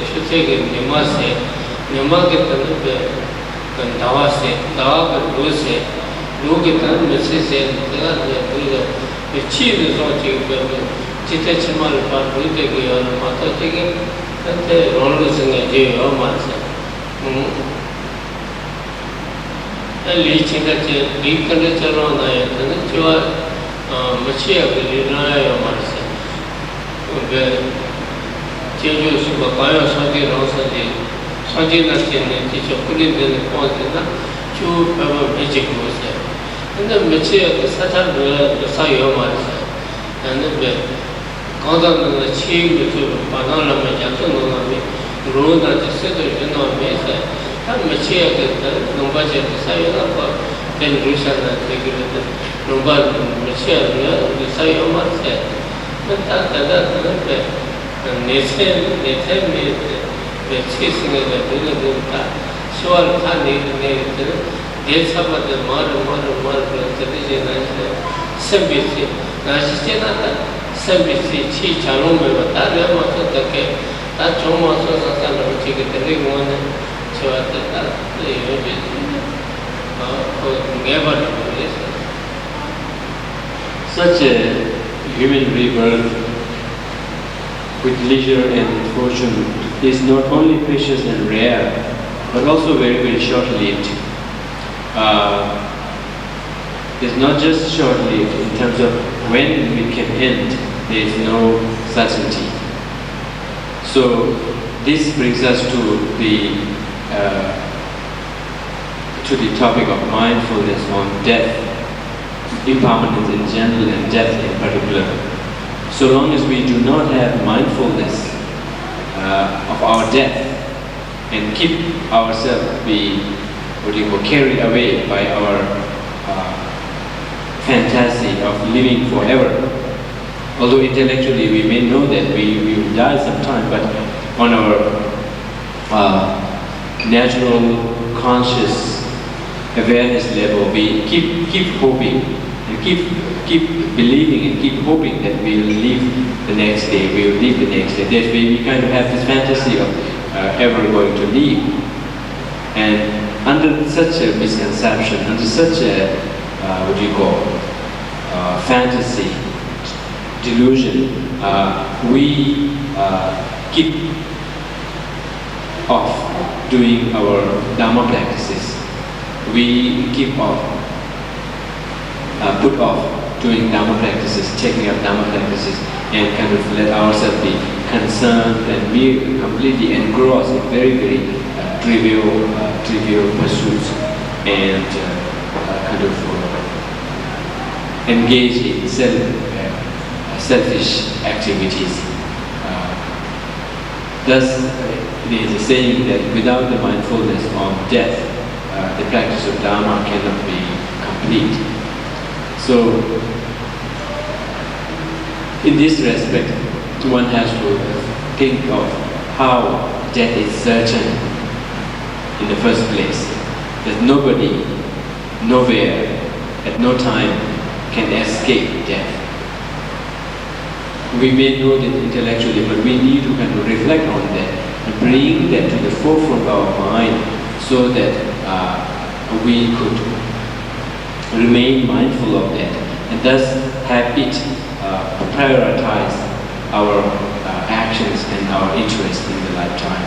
Nimase, Nimakata, Dawase, Dawa, Rose, Lukitan, Mrs. The chief is watching Chitachimal, Ruteki, or Matoteki, and the Ronaldson and J. Omansa. And reaching that deep condition on the Machia Vilina Marsa. Jeju Subakaya Sadi Rosadi, Sadi Natin, teacher put it in the Pontina, two power magic was there. And the Machia, the Satan, the Sayo Marsa, and the Gondan the chief to Banana Majatan, Runa, the Setter, Mesa, and Machia, the Nombaja, the Sayo, then Russia, the Nobel Michel, the Sayo Marse, but that Nathan made the chasing of the Buddha, Sure Tani, gets up at the modern tradition as Sembisi, Nashina, Sembisi, Chi Charome, but that never took the cake. That Choma was a ticket, the ring one, so at that, never. Such a human rebirth with leisure and fortune is not only precious and rare, but also very, very short-lived. It's not just short-lived in terms of when it can end, there is no certainty. So this brings us to the topic of mindfulness on death, impermanence in general and death in particular. So long as we do not have mindfulness of our death and keep ourselves carried away by our fantasy of living forever, although intellectually we may know that we will die sometime, but on our natural conscious awareness level, we keep hoping and keep believing and keep hoping that we will live the next day, we will live the next day. That way we kind of have this fantasy of ever going to live. And under such a misconception, under such a, fantasy, delusion, we keep off doing our Dhamma practices. We keep off, put off doing Dhamma practices, taking up Dhamma practices, and kind of let ourselves be concerned and be completely engrossed in very, very trivial pursuits and kind of engage in selfish activities. Thus, it is a saying that without the mindfulness of death, the practice of Dharma cannot be complete. So, In this respect, one has to think of how death is certain in the first place. That nobody, nowhere, at no time can escape death. We may know that intellectually, but we need to kind of reflect on that and bring that to the forefront of our mind so that we could remain mindful of that and thus have it prioritize our actions and our interests in the lifetime.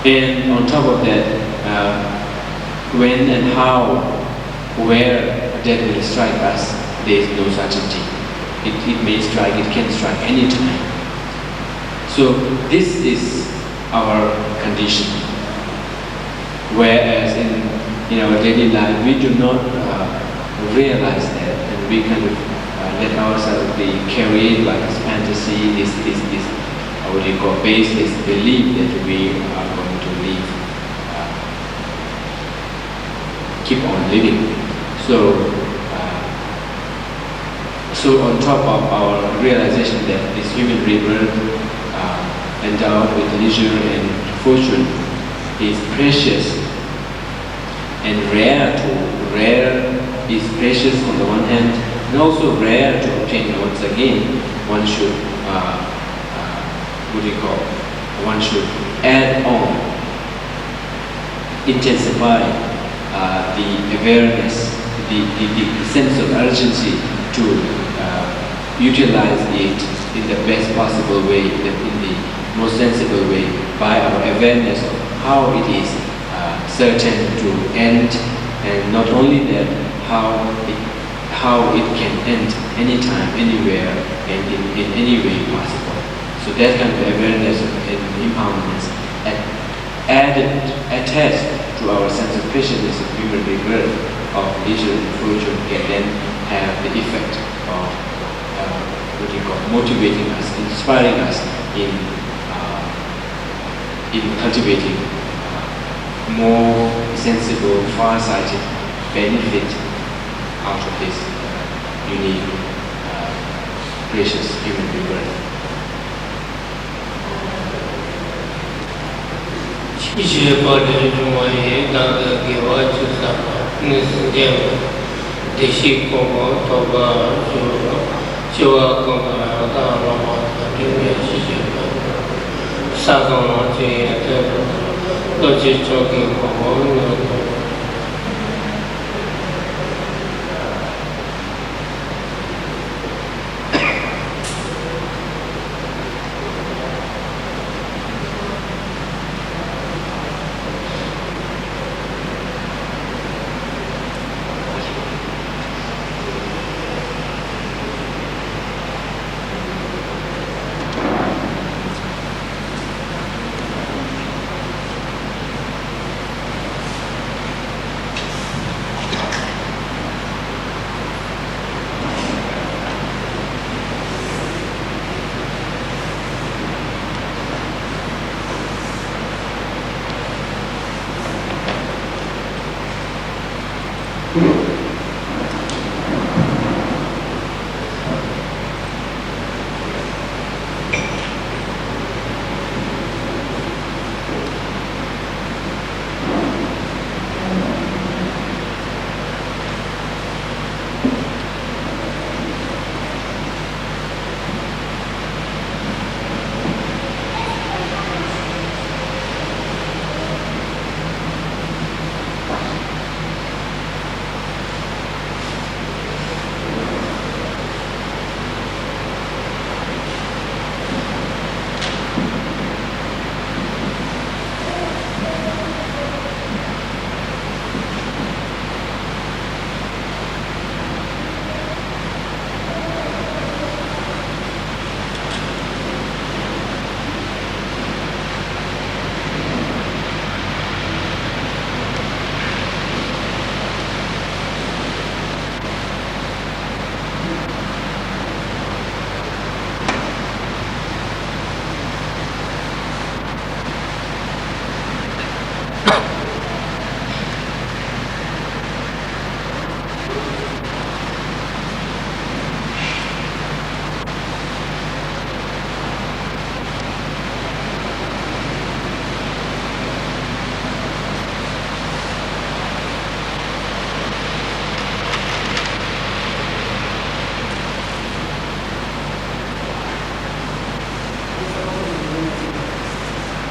And on top of that, when and how, where death will strike us, there is no certainty. It may strike, it can strike any time. So this is our condition. Whereas in our daily life, we do not realize that, and we kind of let ourselves be carried by this fantasy, this baseless belief that we are going to live, keep on living. So on top of our realization that this human rebirth, endowed with leisure and fortune, is precious and rare is precious on the one hand, and also rare to obtain. Once again, one should one should add on, intensify the awareness, the sense of urgency to utilize it in the best possible way, in the most sensible way, by our awareness of how it is certain to end, and not only that, how it can end anytime, anywhere, and in any way possible. So that kind of awareness and empowerment attached to our sense of preciousness of human rebirth, of leisure and fortune, can then have the effect of motivating us, inspiring us in cultivating more sensible, far-sighted benefit out of this unique, precious human rebirth. 谢谢报的中国也当个给我就是那时间这些公公多个就公公大老板这边谢谢三公公这些都去做给公公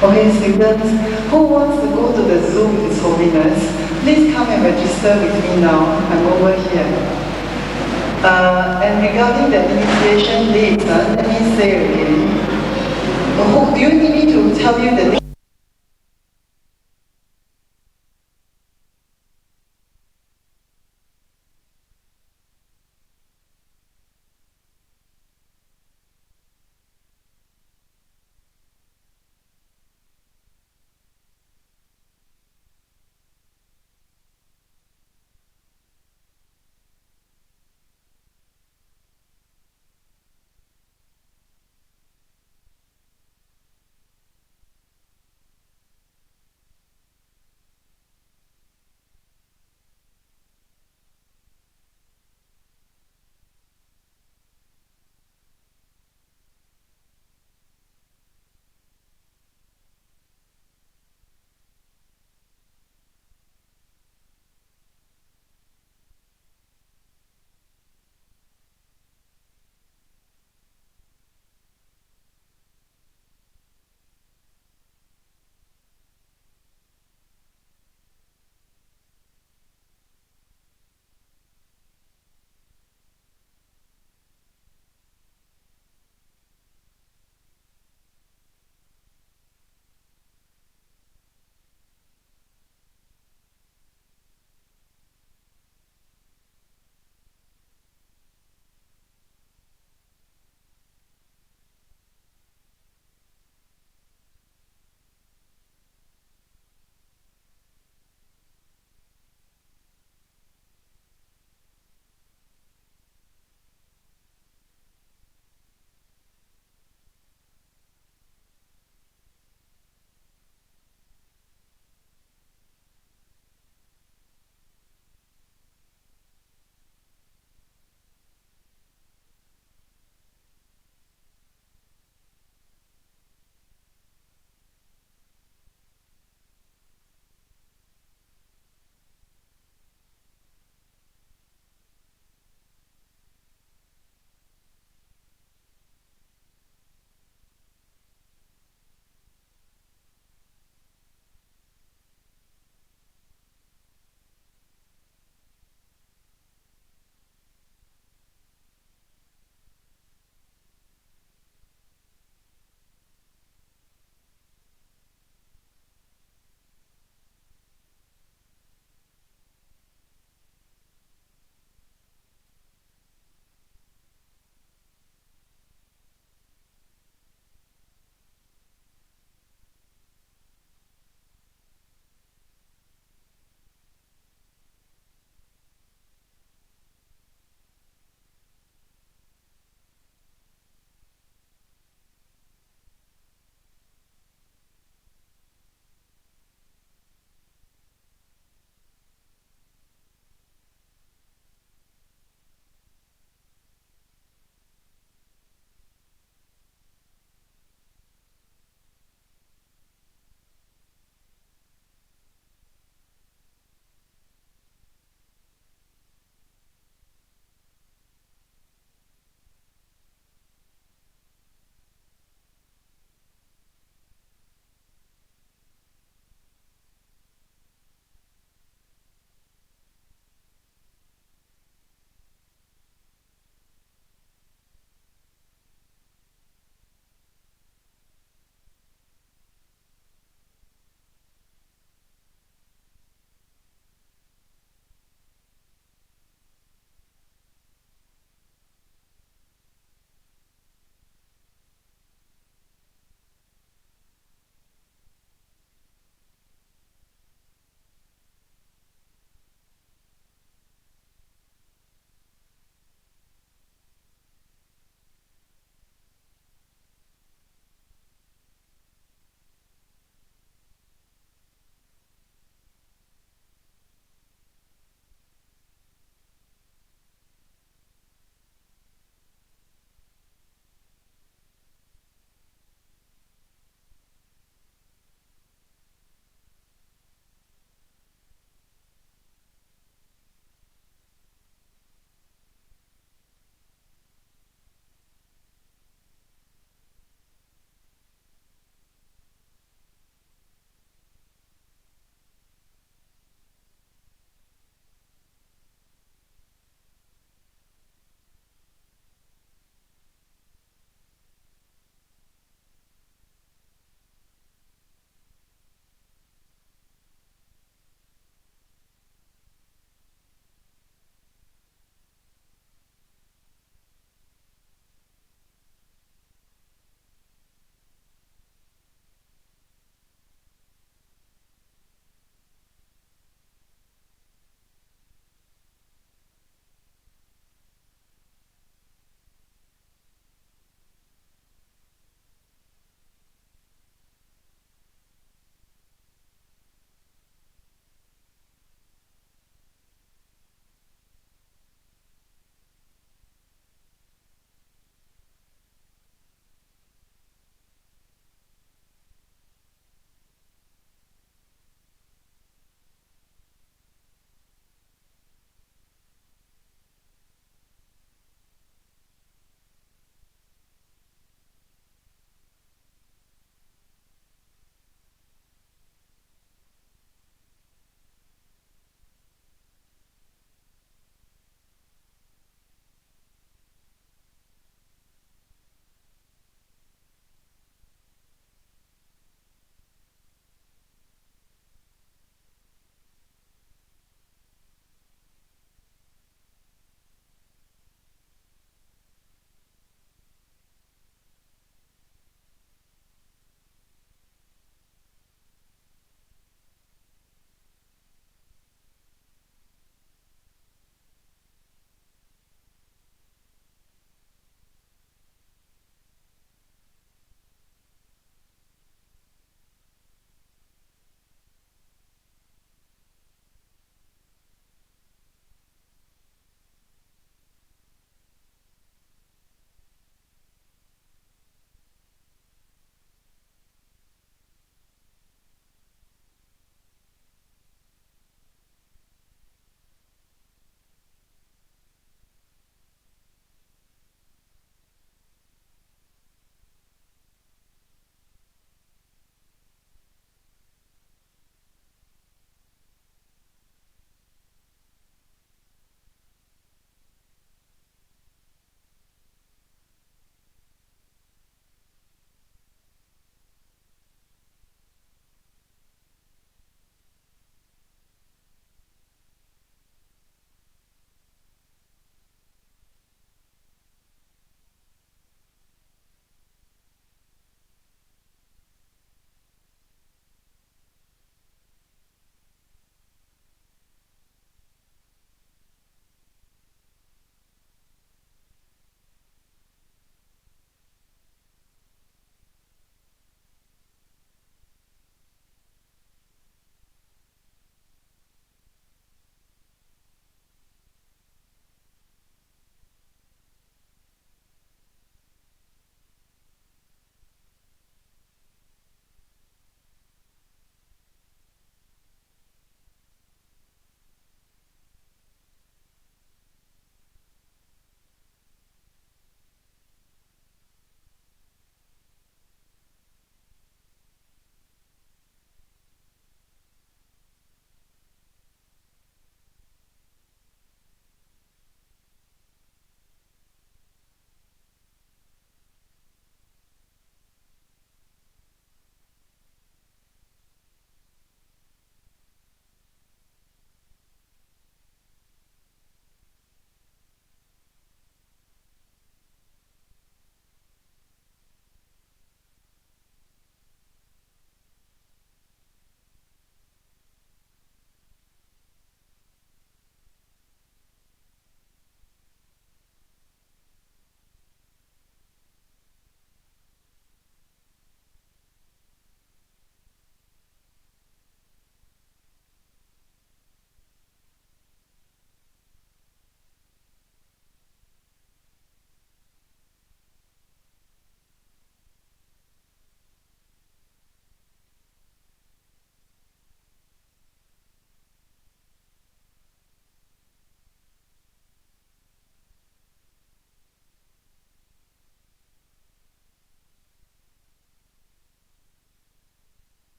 Okay, students, who wants to go to the Zoom with His Holiness, please come and register with me now. I'm over here. And regarding the initiation date, let me say again. Do you need me to tell you the